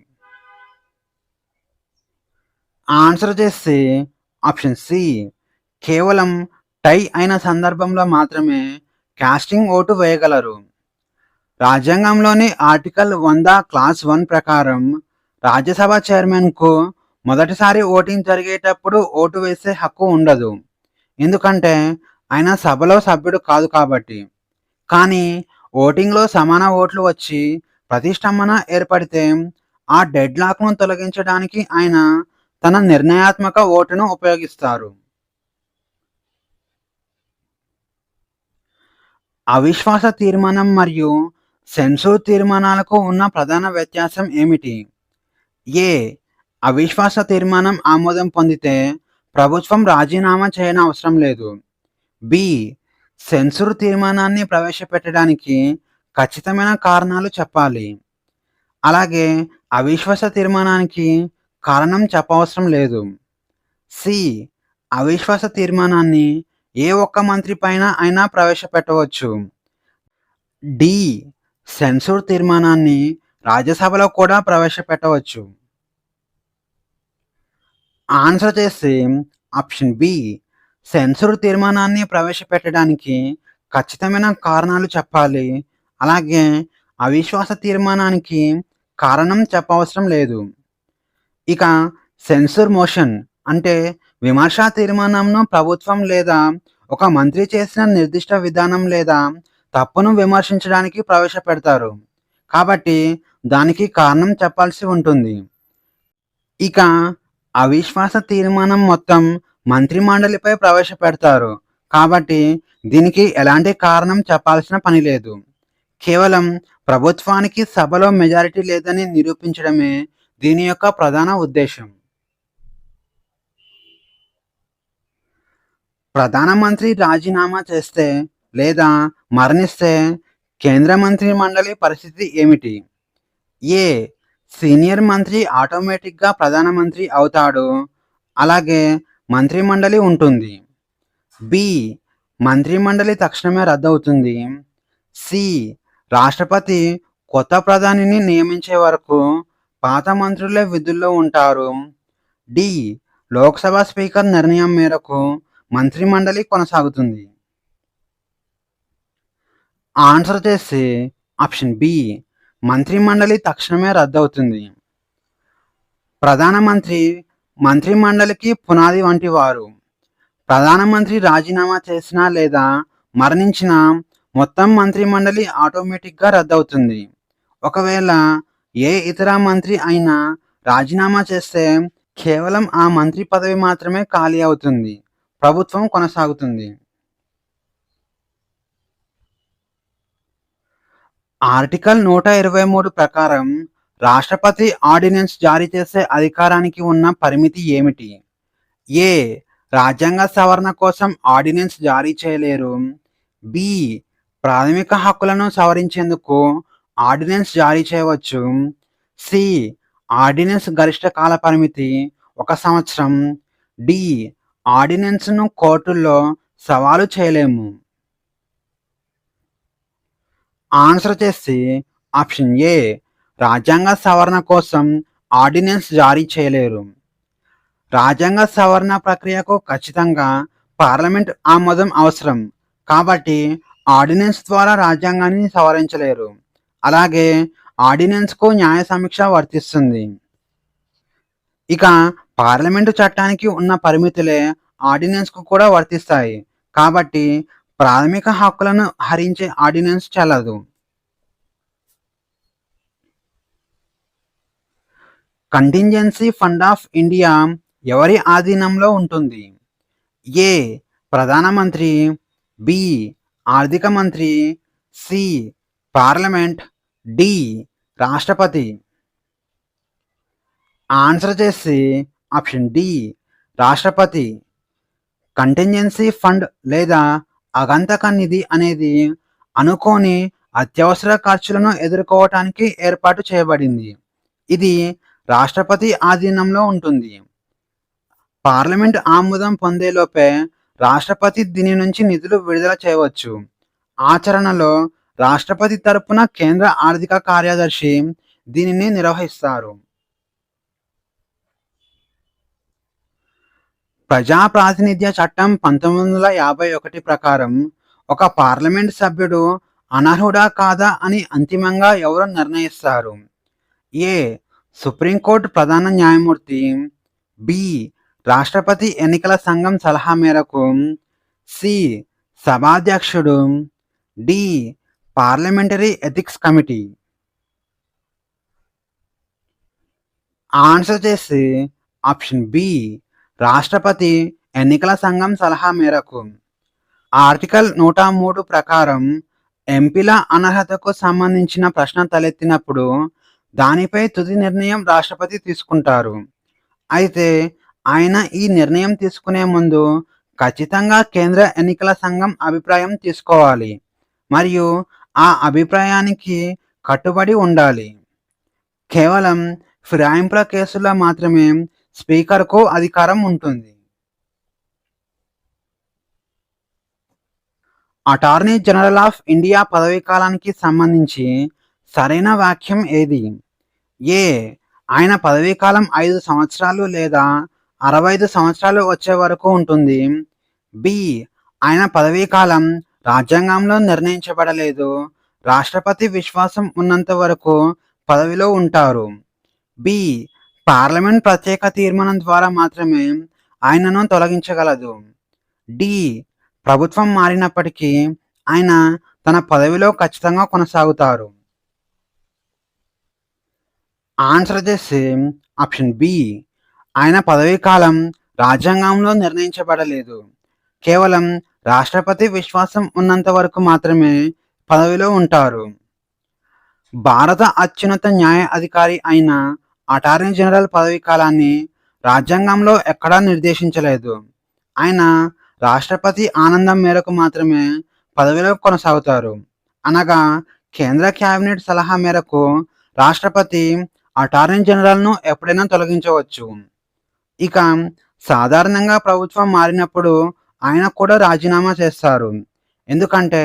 [SPEAKER 1] ఆన్సర్ చేస్తే ఆప్షన్ సి. కేవలం టై అయిన సందర్భంలో మాత్రమే కాస్టింగ్ ఓటు వేయగలరు. రాజ్యాంగంలోని ఆర్టికల్ 100 క్లాస్ 1 ప్రకారం రాజ్యసభ చైర్మన్కు మొదటిసారి ఓటింగ్ జరిగేటప్పుడు ఓటు వేసే హక్కు ఉండదు. ఎందుకంటే ఆయన సభలో సభ్యుడు కాదు కాబట్టి. కానీ ఓటింగ్లో సమాన ఓట్లు వచ్చి ప్రతిష్టంభన ఏర్పడితే ఆ డెడ్ లాక్ను తొలగించడానికి ఆయన తన నిర్ణయాత్మక ఓటును ఉపయోగిస్తారు. అవిశ్వాస తీర్మానం మరియు సెన్సూర్ తీర్మానాలకు ఉన్న ప్రధాన వ్యత్యాసం ఏమిటి? ఏ. అవిశ్వాస తీర్మానం ఆమోదం పొందితే ప్రభుత్వం రాజీనామా చేయనవసరం లేదు. బి. సెన్సూర్ తీర్మానాన్ని ప్రవేశపెట్టడానికి ఖచ్చితమైన కారణాలు చెప్పాలి. అలాగే అవిశ్వాస తీర్మానానికి కారణం చెప్పవసరం లేదు. సి. అవిశ్వాస తీర్మానాన్ని ఏ ఒక్క మంత్రి పైన అయినా ప్రవేశపెట్టవచ్చు. డి. సెన్సూర్ తీర్మానాన్ని రాజ్యసభలో కూడా ప్రవేశపెట్టవచ్చు. ఆన్సర్ చేస్తే ఆప్షన్ బి. సెన్సూర్ తీర్మానాన్ని ప్రవేశపెట్టడానికి ఖచ్చితమైన కారణాలు చెప్పాలి. అలాగే అవిశ్వాస తీర్మానానికి కారణం చెప్పవసరం లేదు. ఇక సెన్సూర్ మోషన్ అంటే విమర్శా తీర్మానంను ప్రభుత్వం లేదా ఒక మంత్రి చేసిన నిర్దిష్ట విధానం లేదా తప్పును విమర్శించడానికి ప్రవేశపెడతారు. కాబట్టి దానికి కారణం చెప్పాల్సి ఉంటుంది. ఇక అవిశ్వాస తీర్మానం మొత్తం మంత్రిమండలిపై ప్రవేశపెడతారు. కాబట్టి దీనికి ఎలాంటి కారణం చెప్పాల్సిన పని లేదు. కేవలం ప్రభుత్వానికి సభలో మెజారిటీ లేదని నిరూపించడమే దీని యొక్క ప్రధాన ఉద్దేశం. ప్రధానమంత్రి రాజీనామా చేస్తే లేదా మరణిస్తే కేంద్ర మంత్రి మండలి పరిస్థితి ఏమిటి? ఏ. సీనియర్ మంత్రి ఆటోమేటిక్గా ప్రధానమంత్రి అవుతాడు. అలాగే మంత్రిమండలి ఉంటుంది. బి. మంత్రిమండలి తక్షణమే రద్దవుతుంది. సి. రాష్ట్రపతి కొత్త ప్రధానిని నియమించే వరకు పాత మంత్రులే విధుల్లో ఉంటారు. డి. లోక్సభ స్పీకర్ నిర్ణయం మేరకు మంత్రిమండలి కొనసాగుతుంది. ఆన్సర్ చేసి ఆప్షన్ బి. మంత్రిమండలి తక్షణమే రద్దవుతుంది. ప్రధానమంత్రి మంత్రిమండలికి పునాది వంటి వారు. ప్రధానమంత్రి రాజీనామా చేసినా లేదా మరణించినా మొత్తం మంత్రిమండలి ఆటోమేటిక్గా రద్దవుతుంది. ఒకవేళ ఏ ఇతర మంత్రి అయినా రాజీనామా చేస్తే కేవలం ఆ మంత్రి పదవి మాత్రమే ఖాళీ అవుతుంది. ప్రభుత్వం కొనసాగుతుంది. ఆర్టికల్ 123 ప్రకారం రాష్ట్రపతి ఆర్డినెన్స్ జారీ చేసే అధికారానికి ఉన్న పరిమితి ఏమిటి? ఏ. రాజ్యాంగ సవరణ కోసం ఆర్డినెన్స్ జారీ చేయలేరు. బి. ప్రాథమిక హక్కులను సవరించేందుకు ఆర్డినెన్స్ జారీ చేయవచ్చు. సి. ఆర్డినెన్స్ గరిష్ట కాల పరిమితి 1 సంవత్సరం. డి. ఆర్డినెన్స్‌ను కోర్టుల్లో సవాలు చేయలేము. ఆన్సర్ వచ్చేసి ఆప్షన్ ఏ. రాజ్యాంగ సవరణ కోసం ఆర్డినెన్స్ జారీ చేయలేరు. రాజ్యాంగ సవరణ ప్రక్రియకు ఖచ్చితంగా పార్లమెంట్ ఆమోదం అవసరం. కాబట్టి ఆర్డినెన్స్ ద్వారా రాజ్యాంగాన్ని సవరించలేరు. అలాగే ఆర్డినెన్స్‌కు న్యాయ సమీక్ష వర్తిస్తుంది. ఇక పార్లమెంటు చట్టానికి ఉన్న పరిమితులే ఆర్డినెన్స్‌కు కూడా వర్తిస్తాయి. కాబట్టి ప్రాథమిక హక్కులను హరించే ఆర్డినెన్స్ చెల్లదు. కంటింజెన్సీ ఫండ్ ఆఫ్ ఇండియా ఎవరి ఆధీనంలో ఉంటుంది? ఏ. ప్రధానమంత్రి, బి. ఆర్థిక మంత్రి, సి. Parliament, D. రాష్ట్రపతి. ఆన్సర్ చేసి ఆప్షన్ డి. రాష్ట్రపతి. కంటింజెన్సీ ఫండ్ లేదా అగంతక నిధి అనేది అనుకోని అత్యవసర ఖర్చులను ఎదుర్కోవటానికి ఏర్పాటు చేయబడింది. ఇది రాష్ట్రపతి ఆధీనంలో ఉంటుంది. పార్లమెంట్ ఆమోదం పొందేలోపే రాష్ట్రపతి దీని నుంచి నిధులు విడుదల చేయవచ్చు. ఆచరణలో రాష్ట్రపతి తరపున కేంద్ర ఆర్థిక కార్యదర్శి దీనిని నిర్వహిస్తారు. ప్రజా ప్రాతినిధ్య చట్టం 1951 ప్రకారం ఒక పార్లమెంట్ సభ్యుడు అనర్హుడా కాదా అని అంతిమంగా ఎవరు నిర్ణయిస్తారు? ఏ. సుప్రీంకోర్టు ప్రధాన న్యాయమూర్తి, బి. రాష్ట్రపతి ఎన్నికల సంఘం సలహా మేరకు, సి. సభాధ్యక్షుడు, D. Parliamentary ethics committee. Answer చేసి ఆప్షన్ బి. రాష్ట్రపతి ఎన్నికల సంఘం సలహా మేరకు. ఆర్టికల్ 103 ప్రకారం ఎంపీల అనర్హతకు సంబంధించిన ప్రశ్న తలెత్తినప్పుడు దానిపై తుది నిర్ణయం రాష్ట్రపతి తీసుకుంటారు. అయితే ఆయన ఈ నిర్ణయం తీసుకునే ముందు ఖచ్చితంగా కేంద్ర ఎన్నికల సంఘం అభిప్రాయం తీసుకోవాలి మరియు ఆ అభిప్రాయానికి కట్టుబడి ఉండాలి. కేవలం ఫిరాయింపుల కేసుల్లో మాత్రమే స్పీకర్కు అధికారం ఉంటుంది. అటార్నీ జనరల్ ఆఫ్ ఇండియా పదవీ కాలానికి సంబంధించి సరైన వాక్యం ఏది? ఏ. ఆయన పదవీ కాలం 5 సంవత్సరాలు లేదా 65 సంవత్సరాలు వచ్చే వరకు ఉంటుంది. బి. ఆయన పదవీ కాలం రాజ్యాంగంలో నిర్ణయించబడలేదు. రాష్ట్రపతి విశ్వాసం ఉన్నంత వరకు పదవిలో ఉంటారు. బి. పార్లమెంట్ ప్రత్యేక తీర్మానం ద్వారా మాత్రమే ఆయనను తొలగించగలదు. డి. ప్రభుత్వం మారినప్పటికీ ఆయన తన పదవిలో ఖచ్చితంగా కొనసాగుతారు. ఆన్సర్ చేసి ఆప్షన్ బి. ఆయన పదవీ కాలం రాజ్యాంగంలో నిర్ణయించబడలేదు. కేవలం రాష్ట్రపతి విశ్వాసం ఉన్నంత వరకు మాత్రమే పదవిలో ఉంటారు. భారత అత్యున్నత న్యాయ అధికారి అయిన అటార్నీ జనరల్ పదవీ కాలాన్ని రాజ్యాంగంలో ఎక్కడా నిర్దేశించలేదు. ఆయన రాష్ట్రపతి ఆనందం మేరకు మాత్రమే పదవిలో కొనసాగుతారు. అనగా కేంద్ర కేబినెట్ సలహా మేరకు రాష్ట్రపతి అటార్నీ జనరల్ను ఎప్పుడైనా తొలగించవచ్చు. ఇక సాధారణంగా ప్రభుత్వం మారినప్పుడు ఆయన కూడా రాజీనామా చేస్తారు. ఎందుకంటే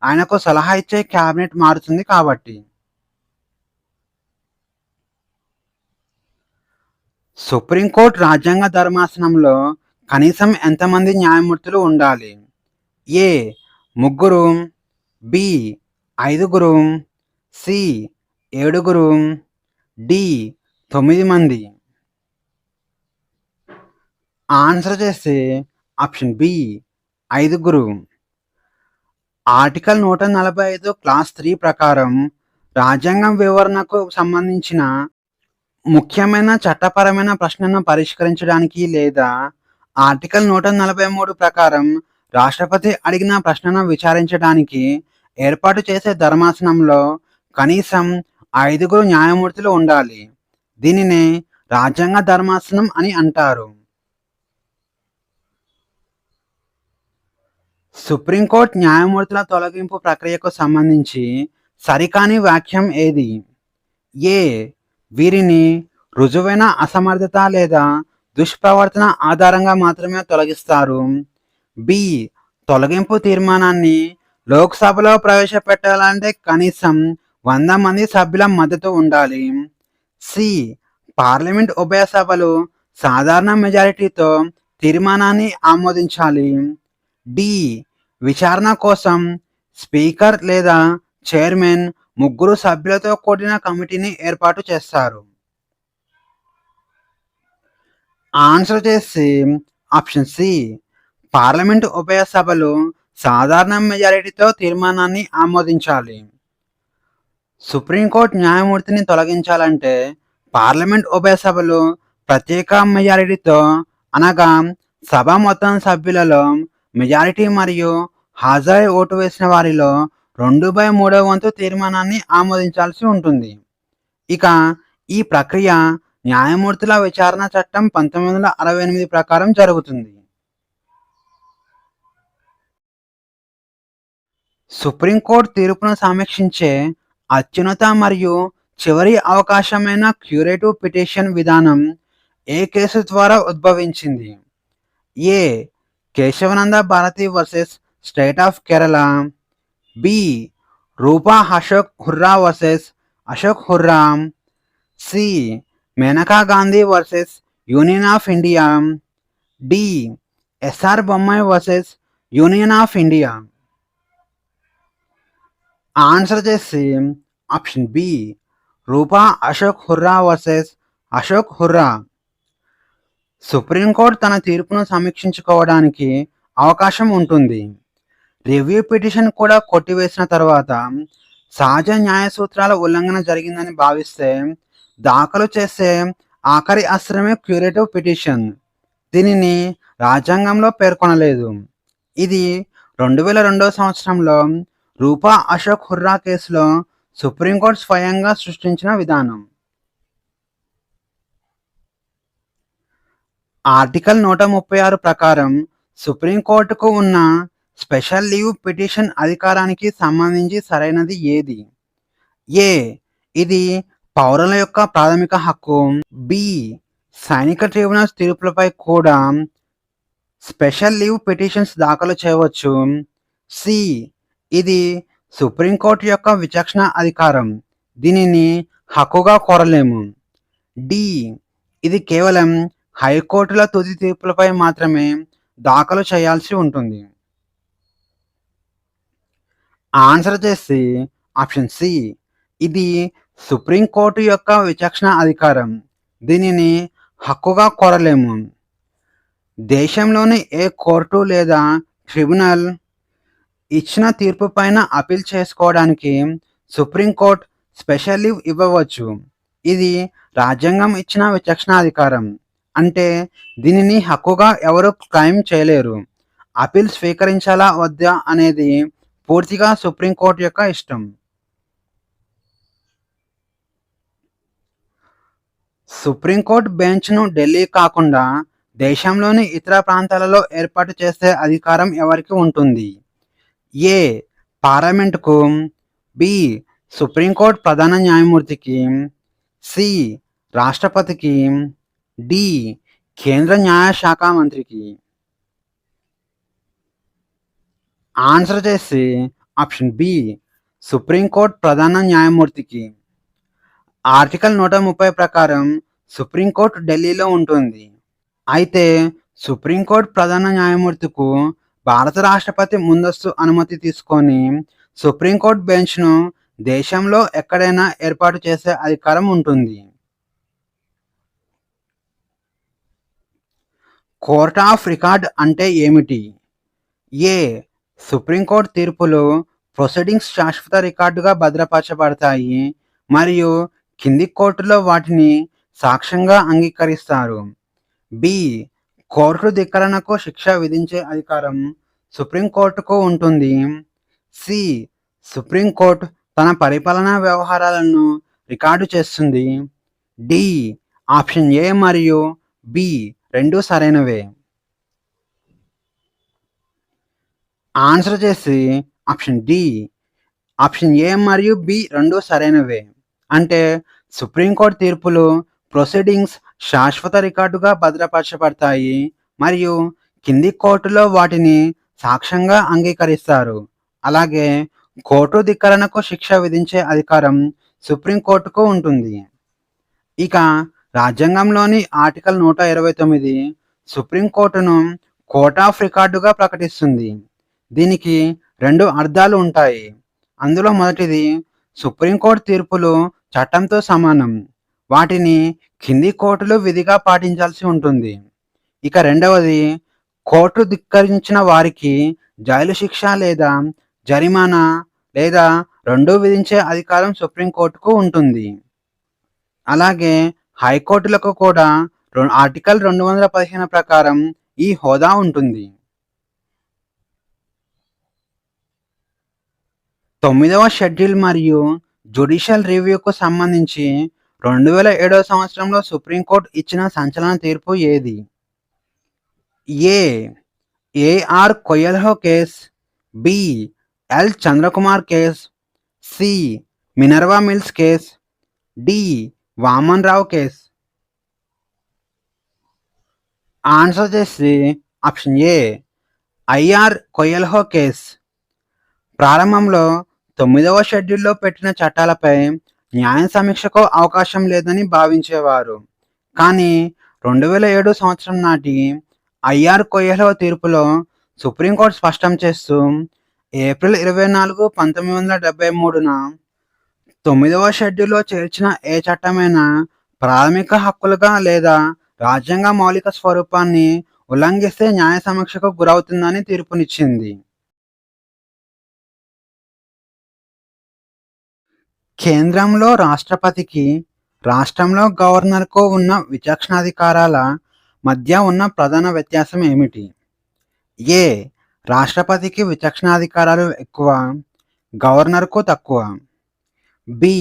[SPEAKER 1] ఆయనకు సలహా ఇచ్చే కేబినెట్ మారుతుంది కాబట్టి. సుప్రీంకోర్టు రాజ్యాంగ ధర్మాసనంలో కనీసం ఎంతమంది న్యాయమూర్తులు ఉండాలి? ఏ. 3, బి. 5, సి. 7, డి. 9 మంది. ఆన్సర్ చేస్తే ఆప్షన్ బి. 5. ఆర్టికల్ 145 క్లాస్ 3 ప్రకారం రాజ్యాంగం వివరణకు సంబంధించిన ముఖ్యమైన చట్టపరమైన ప్రశ్నను పరిష్కరించడానికి లేదా ఆర్టికల్ 143 ప్రకారం రాష్ట్రపతి అడిగిన ప్రశ్నను విచారించడానికి ఏర్పాటు చేసే ధర్మాసనంలో కనీసం 5 న్యాయమూర్తులు ఉండాలి. దీనినే రాజ్యాంగ ధర్మాసనం అని అంటారు. సుప్రీంకోర్టు న్యాయమూర్తుల తొలగింపు ప్రక్రియకు సంబంధించి సరికాని వాక్యం ఏది? ఏ. వీరిని రుజువైన అసమర్థత లేదా దుష్ప్రవర్తన ఆధారంగా మాత్రమే తొలగిస్తారు. బి. తొలగింపు తీర్మానాన్ని లోక్సభలో ప్రవేశపెట్టాలంటే కనీసం 100 మంది సభ్యుల మద్దతు ఉండాలి. సి. పార్లమెంట్ ఉభయ సభలు సాధారణ మెజారిటీతో తీర్మానాన్ని ఆమోదించాలి. డి. విచారణ కోసం స్పీకర్ లేదా చైర్మన్ 3 సభ్యులతో కూడిన కమిటీని ఏర్పాటు చేస్తారు. ఆన్సర్ చేసి ఆప్షన్ సి. పార్లమెంటు ఉభయ సభలు సాధారణ మెజారిటీతో తీర్మానాన్ని ఆమోదించాలి. సుప్రీంకోర్టు న్యాయమూర్తిని తొలగించాలంటే పార్లమెంట్ ఉభయ సభలు ప్రత్యేక మెజారిటీతో అనగా సభ మొత్తం సభ్యులలో మెజారిటీ మరియు హాజరై ఓటు వేసిన వారిలో 2/3 వంతు తీర్మానాన్ని ఆమోదించాల్సి ఉంటుంది. ఇక ఈ ప్రక్రియ న్యాయమూర్తుల విచారణ చట్టం 1968 ప్రకారం జరుగుతుంది. సుప్రీంకోర్టు తీర్పును సమీక్షించే అత్యున్నత మరియు చివరి అవకాశమైన క్యూరేటివ్ పిటిషన్ విధానం ఏ కేసు ద్వారా ఉద్భవించింది? A. Kesavananda Bharati versus state of Kerala. B. Rupa Ashok Hurra versus Ashok Hurra. C. Maneka Gandhi versus union of India. D. SR Bommai versus union of India. Answer చేసి option B. Rupa Ashok Hurra versus Ashok Hurra. Supreme court తన తీర్పును సమీక్షించుకోవడానికి అవకాశం ఉంటుంది. రివ్యూ పిటిషన్ కూడా కొట్టివేసిన తర్వాత సహజ న్యాయ సూత్రాల ఉల్లంఘన జరిగిందని భావిస్తే దాఖలు చేసే ఆఖరి అస్త్రమే క్యూరేటివ్ పిటిషన్. దీనిని రాజ్యాంగంలో పేర్కొనలేదు. ఇది 2002 సంవత్సరంలో రూపా అశోక్ హుర్రా కేసులో సుప్రీంకోర్టు స్వయంగా సృష్టించిన విధానం. ఆర్టికల్ 136 ప్రకారం సుప్రీంకోర్టుకు ఉన్న స్పెషల్ లీవ్ పిటిషన్ అధికారానికి సంబంధించి సరైనది ఏది? ఏ. ఇది పౌరుల యొక్క ప్రాథమిక హక్కు. బి. సైనిక ట్రిబ్యునల్స్ తీర్పులపై కూడా స్పెషల్ లీవ్ పిటిషన్స్ దాఖలు చేయవచ్చు. సి. ఇది సుప్రీంకోర్టు యొక్క విచక్షణ అధికారం. దీనిని హక్కుగా కోరలేము. డి. ఇది కేవలం హైకోర్టుల తుది తీర్పులపై మాత్రమే దాఖలు చేయాల్సి ఉంటుంది. ఆన్సర్ చేసి ఆప్షన్ సి. ఇది సుప్రీంకోర్టు యొక్క విచక్షణ అధికారం. దీనిని హక్కుగా కోరలేము. దేశంలోని ఏ కోర్టు లేదా ట్రిబ్యునల్ ఇచ్చిన తీర్పు పైన అపీల్ చేసుకోవడానికి సుప్రీంకోర్టు స్పెషల్ లీవ్ ఇవ్వవచ్చు. ఇది రాజ్యాంగం ఇచ్చిన విచక్షణ అధికారం. అంటే దీనిని హక్కుగా ఎవరు క్లెయిమ్ చేయలేరు. అపీల్ స్వీకరించాలా వద్దా అనేది పూర్తిగా సుప్రీంకోర్టు యొక్క ఇష్టం. సుప్రీంకోర్టు బెంచ్ను ఢిల్లీ కాకుండా దేశంలోని ఇతర ప్రాంతాలలో ఏర్పాటు చేసే అధికారం ఎవరికి ఉంటుంది? ఏ. పార్లమెంటుకు. బి. సుప్రీంకోర్టు ప్రధాన న్యాయమూర్తికి. సి. రాష్ట్రపతికి. డి. కేంద్ర న్యాయశాఖ మంత్రికి. ఆన్సర్ చేసి ఆప్షన్ బి. సుప్రీంకోర్టు ప్రధాన న్యాయమూర్తికి. ఆర్టికల్ 130 ప్రకారం సుప్రీంకోర్టు ఢిల్లీలో ఉంటుంది. అయితే సుప్రీంకోర్టు ప్రధాన న్యాయమూర్తికు భారత రాష్ట్రపతి ముందస్తు అనుమతి తీసుకొని సుప్రీంకోర్టు బెంచ్ను దేశంలో ఎక్కడైనా ఏర్పాటు చేసే అధికారం ఉంటుంది. కోర్ట్ ఆఫ్ రికార్డ్ అంటే ఏమిటి? ఏ. సుప్రీంకోర్టు తీర్పులు ప్రొసీడింగ్స్ శాశ్వత రికార్డుగా భద్రపరచబడతాయి మరియు కింది కోర్టులో వాటిని సాక్ష్యంగా అంగీకరిస్తారు. బి. కోర్టు ధిక్కరణకు శిక్ష విధించే అధికారం సుప్రీంకోర్టుకు ఉంటుంది. సి. సుప్రీంకోర్టు తన పరిపాలనా వ్యవహారాలను రికార్డు చేస్తుంది. డి. ఆప్షన్ ఏ మరియు బి రెండు సరైనవే. ఆన్సర్ చేసి ఆప్షన్ డి. ఆప్షన్ ఏ మరియు బి రెండు సరైనవే. అంటే సుప్రీంకోర్టు తీర్పులు ప్రొసీడింగ్స్ శాశ్వత రికార్డుగా భద్రపరచబడతాయి మరియు కింది కోర్టులో వాటిని సాక్ష్యంగా అంగీకరిస్తారు. అలాగే కోర్టు ధిక్కరణకు శిక్ష విధించే అధికారం సుప్రీంకోర్టుకు ఉంటుంది. ఇక రాజ్యాంగంలోని ఆర్టికల్ 129 సుప్రీంకోర్టును కోర్ట్ ఆఫ్ రికార్డుగా ప్రకటిస్తుంది. దీనికి రెండు అర్థాలు ఉంటాయి. అందులో మొదటిది, సుప్రీంకోర్టు తీర్పులు చట్టంతో సమానం, వాటిని కింది కోర్టులు విధిగా పాటించాల్సి ఉంటుంది. ఇక రెండవది, కోర్టు ధిక్కరించిన వారికి జైలు శిక్ష లేదా జరిమానా లేదా రెండూ విధించే అధికారం సుప్రీంకోర్టుకు ఉంటుంది. అలాగే హైకోర్టులకు కూడా ఆర్టికల్ 215 ప్రకారం ఈ హోదా ఉంటుంది. 9వ షెడ్యూల్ మరియు జ్యుడిషియల్ రివ్యూకు సంబంధించి 2007 సంవత్సరంలో సుప్రీంకోర్టు ఇచ్చిన సంచలన తీర్పు ఏది? A. A R Coelho case, B. L Chandrakumar case, C. Minerva Mills case, D. Waman Rao case. Answer చేసి option A, I R Coelho case. ప్రారంభంలో 9వ షెడ్యూల్లో పెట్టిన చట్టాలపై న్యాయ సమీక్షకు అవకాశం లేదని భావించేవారు. కానీ 2007 సంవత్సరం నాటి ఐఆర్ కొయల్హో తీర్పులో సుప్రీంకోర్టు స్పష్టం చేస్తూ ఏప్రిల్ 24, 1973న 9వ షెడ్యూల్లో చేర్చిన ఏ చట్టమైనా ప్రాథమిక హక్కులుగా లేదా రాజ్యాంగ మౌలిక స్వరూపాన్ని ఉల్లంఘిస్తే న్యాయ సమీక్షకు గురవుతుందని తీర్పునిచ్చింది. కేంద్రంలో రాష్ట్రపతికి, రాష్ట్రంలో గవర్నర్కు ఉన్న విచక్షణాధికారాల మధ్య ఉన్న ప్రధాన వ్యత్యాసం ఏమిటి? ఏ. రాష్ట్రపతికి విచక్షణాధికారాలు ఎక్కువ, గవర్నర్కు తక్కువ. బి.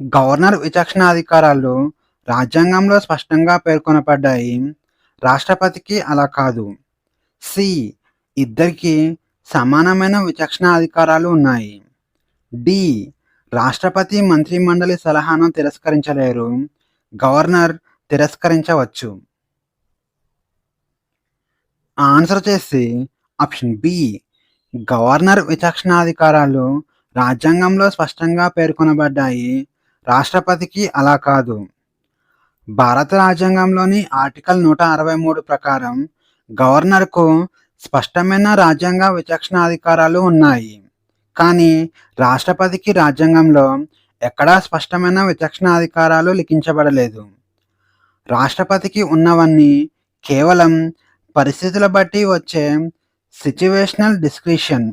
[SPEAKER 1] గవర్నర్ విచక్షణాధికారాలు రాజ్యాంగంలో స్పష్టంగా పేర్కొనబడ్డాయి, రాష్ట్రపతికి అలా కాదు. సి. ఇద్దరికీ సమానమైన విచక్షణాధికారాలు ఉన్నాయి. డి. రాష్ట్రపతి మంత్రిమండలి సలహాను తిరస్కరించలేరు, గవర్నర్ తిరస్కరించవచ్చు. ఆన్సర్ చేసి ఆప్షన్ బి, గవర్నర్ విచక్షణాధికారాలు రాజ్యాంగంలో స్పష్టంగా పేర్కొనబడ్డాయి, రాష్ట్రపతికి అలా కాదు. భారత రాజ్యాంగంలోని ఆర్టికల్ 163 ప్రకారం గవర్నర్కు స్పష్టమైన రాజ్యాంగ విచక్షణాధికారాలు ఉన్నాయి. కానీ రాష్ట్రపతికి రాజ్యాంగంలో ఎక్కడా స్పష్టమైన విచక్షణాధికారాలు లిఖించబడలేదు. రాష్ట్రపతికి ఉన్నవన్నీ కేవలం పరిస్థితుల బట్టి వచ్చే సిచ్యువేషనల్ డిస్క్రిషన్.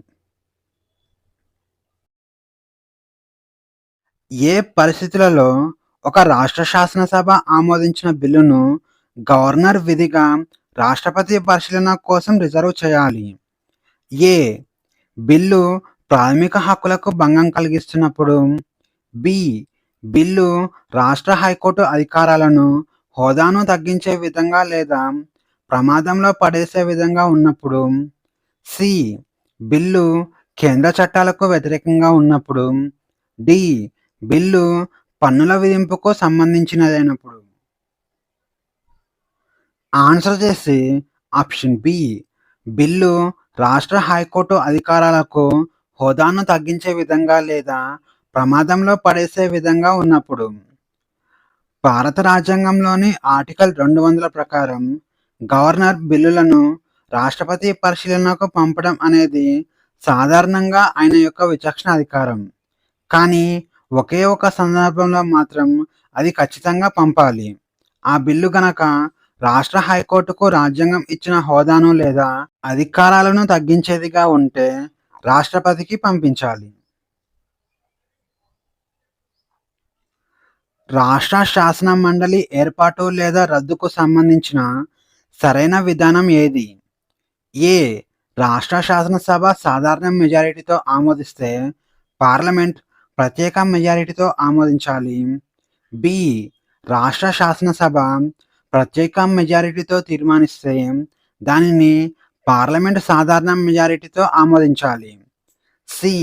[SPEAKER 1] ఏ పరిస్థితులలో ఒక రాష్ట్ర శాసనసభ ఆమోదించిన బిల్లును గవర్నర్ విధిగా రాష్ట్రపతి పరిశీలన కోసం రిజర్వ్ చేయాలి? ఏ. బిల్లు ప్రాథమిక హక్కులకు భంగం కలిగిస్తున్నప్పుడు. బి. బిల్లు రాష్ట్ర హైకోర్టు అధికారాలను, హోదాను తగ్గించే విధంగా లేదా ప్రమాదంలో పడేసే విధంగా ఉన్నప్పుడు. సి. బిల్లు కేంద్ర చట్టాలకు వ్యతిరేకంగా ఉన్నప్పుడు. డి. బిల్లు పన్నుల విధింపుకు సంబంధించినదైనప్పుడు. ఆన్సర్ చేసి ఆప్షన్ బి, బిల్లు రాష్ట్ర హైకోర్టు అధికారాలకు, హోదాను తగ్గించే విధంగా లేదా ప్రమాదంలో పడేసే విధంగా ఉన్నప్పుడు. భారత రాజ్యాంగంలోని ఆర్టికల్ 200 ప్రకారం గవర్నర్ బిల్లులను రాష్ట్రపతి పరిశీలనకు పంపడం అనేది సాధారణంగా ఆయన యొక్క విచక్షణ అధికారం. కానీ ఒకే ఒక సందర్భంలో మాత్రం అది ఖచ్చితంగా పంపాలి. ఆ బిల్లు గనక రాష్ట్ర హైకోర్టుకు రాజ్యాంగం ఇచ్చిన హోదాను లేదా అధికారాలను తగ్గించేదిగా ఉంటే రాష్ట్రపతికి పంపించాలి. రాష్ట్ర శాసన మండలి ఏర్పాటు లేదా రద్దుకు సంబంధించిన సరైన విధానం ఏది? ఏ. రాష్ట్ర శాసనసభ సాధారణ మెజారిటీతో ఆమోదిస్తే పార్లమెంట్ ప్రత్యేక మెజారిటీతో ఆమోదించాలి. బి. రాష్ట్ర శాసనసభ ప్రత్యేక మెజారిటీతో తీర్మానిస్తే దానిని పార్లమెంట్ సాధారణ మెజారిటీతో ఆమోదించాలి. సి.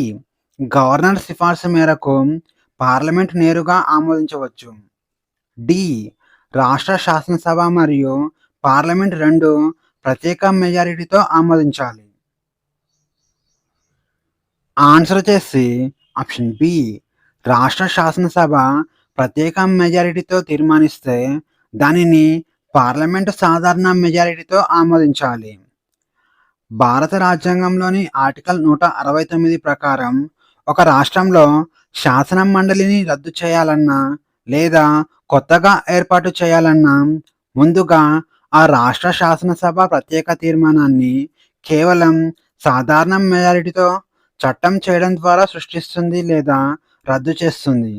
[SPEAKER 1] గవర్నర్ సిఫార్సు మేరకు పార్లమెంట్ నేరుగా ఆమోదించవచ్చు. డి. రాష్ట్ర శాసనసభ మరియు పార్లమెంట్ రెండు ప్రత్యేక మెజారిటీతో ఆమోదించాలి. ఆన్సర్ వచ్చేసి ఆప్షన్ బి. రాష్ట్ర శాసనసభ ప్రత్యేక మెజారిటీతో తీర్మానిస్తే దానిని పార్లమెంటు సాధారణ మెజారిటీతో ఆమోదించాలి. భారత రాజ్యాంగంలోని ఆర్టికల్ 169 ప్రకారం ఒక రాష్ట్రంలో శాసన మండలిని రద్దు చేయాలన్నా లేదా కొత్తగా ఏర్పాటు చేయాలన్నా ముందుగా ఆ రాష్ట్ర శాసనసభ ప్రత్యేక తీర్మానాన్ని కేవలం సాధారణ మెజారిటీతో చట్టం చేయడం ద్వారా సృష్టిస్తుంది లేదా రద్దు చేస్తుంది.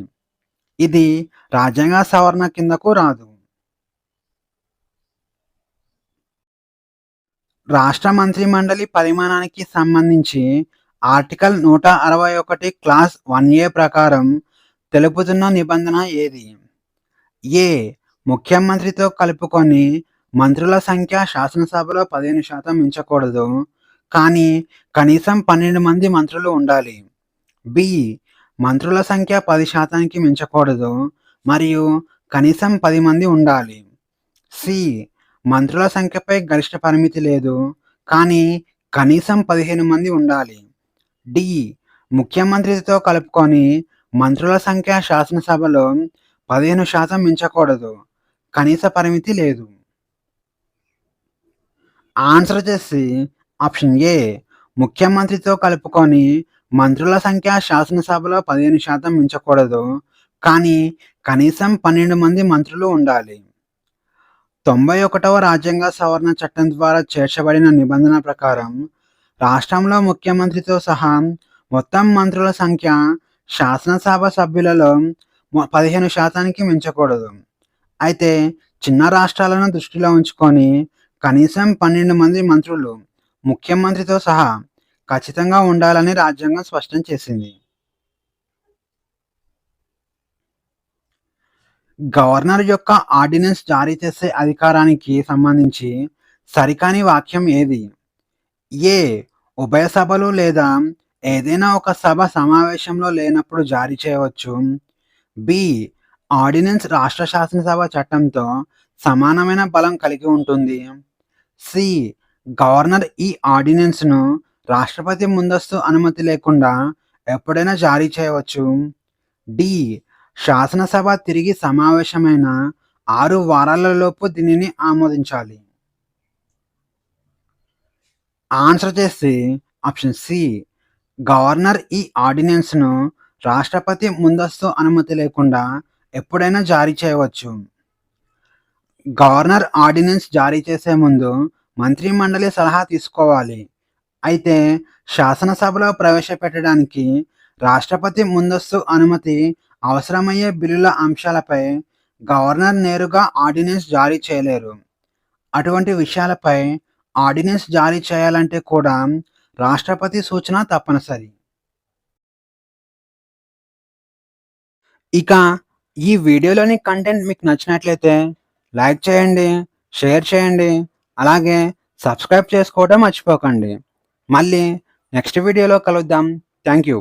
[SPEAKER 1] ఇది రాజ్యాంగ సవరణ కిందకు రాదు. రాష్ట్ర మంత్రిమండలి పరిమాణానికి సంబంధించి ఆర్టికల్ 161 క్లాస్ 1A ప్రకారం తెలుపుతున్న నిబంధన ఏది? ఏ. ముఖ్యమంత్రితో కలుపుకొని మంత్రుల సంఖ్య శాసనసభలో 15% మించకూడదు, కానీ కనీసం 12 మంది మంత్రులు ఉండాలి. బి. మంత్రుల సంఖ్య 10%కి మించకూడదు మరియు కనీసం 10 మంది ఉండాలి. సి. మంత్రుల సంఖ్యపై గరిష్ట పరిమితి లేదు, కానీ కనీసం 15 మంది ఉండాలి. డి. ముఖ్యమంత్రితో కలుపుకొని మంత్రుల సంఖ్య శాసనసభలో 15% మించకూడదు, కనీస పరిమితి లేదు. ఆన్సర్ వచ్చేసి ఆప్షన్ ఏ. ముఖ్యమంత్రితో కలుపుకొని మంత్రుల సంఖ్య శాసనసభలో 15% మించకూడదు, కానీ కనీసం 12 మంది మంత్రులు ఉండాలి. 91వ రాజ్యాంగ సవరణ చట్టం ద్వారా చేర్చబడిన నిబంధన ప్రకారం రాష్ట్రంలో ముఖ్యమంత్రితో సహా మొత్తం మంత్రుల సంఖ్య శాసనసభ సభ్యులలో 15%కి మించకూడదు. అయితే చిన్న రాష్ట్రాలను దృష్టిలో ఉంచుకొని కనీసం 12 మంది మంత్రులు ముఖ్యమంత్రితో సహా ఖచ్చితంగా ఉండాలని రాజ్యాంగం స్పష్టం చేసింది. గవర్నర్ యొక్క ఆర్డినెన్స్ జారీ చేసే అధికారానికి సంబంధించి సరికాని వాక్యం ఏది? ఏ. ఉభయ సభలు లేదా ఏదైనా ఒక సభ సమావేశంలో లేనప్పుడు జారీ చేయవచ్చు. బి. ఆర్డినెన్స్ రాష్ట్ర శాసనసభ చట్టంతో సమానమైన బలం కలిగి ఉంటుంది. సి. గవర్నర్ ఈ ఆర్డినెన్స్ను రాష్ట్రపతి ముందస్తు అనుమతి లేకుండా ఎప్పుడైనా జారీ చేయవచ్చు. డి. శాసనసభ తిరిగి సమావేశమైన 6 వారాలలోపు దీనిని ఆమోదించాలి. ఆన్సర్ చేసి ఆప్షన్ సి. గవర్నర్ ఈ ఆర్డినెన్స్ను రాష్ట్రపతి ముందస్తు అనుమతి లేకుండా ఎప్పుడైనా జారీ చేయవచ్చు. గవర్నర్ ఆర్డినెన్స్ జారీ చేసే ముందు మంత్రిమండలి సలహా తీసుకోవాలి. అయితే శాసనసభలో ప్రవేశపెట్టడానికి రాష్ట్రపతి ముందస్తు అనుమతి అవసరమయ్యే బిల్లుల అంశాలపై గవర్నర్ నేరుగా ఆర్డినెన్స్ జారీ చేయలేరు. అటువంటి విషయాలపై ఆర్డినెన్స్ జారీ చేయాలంటే కూడా రాష్ట్రపతి సూచన తప్పనిసరి. ఇక ఈ వీడియోలోని కంటెంట్ మీకు నచ్చినట్లయితే లైక్ చేయండి, షేర్ చేయండి, అలాగే సబ్స్క్రైబ్ చేసుకోవడం మర్చిపోకండి. మళ్ళీ నెక్స్ట్ వీడియోలో కలుద్దాం. Thank you.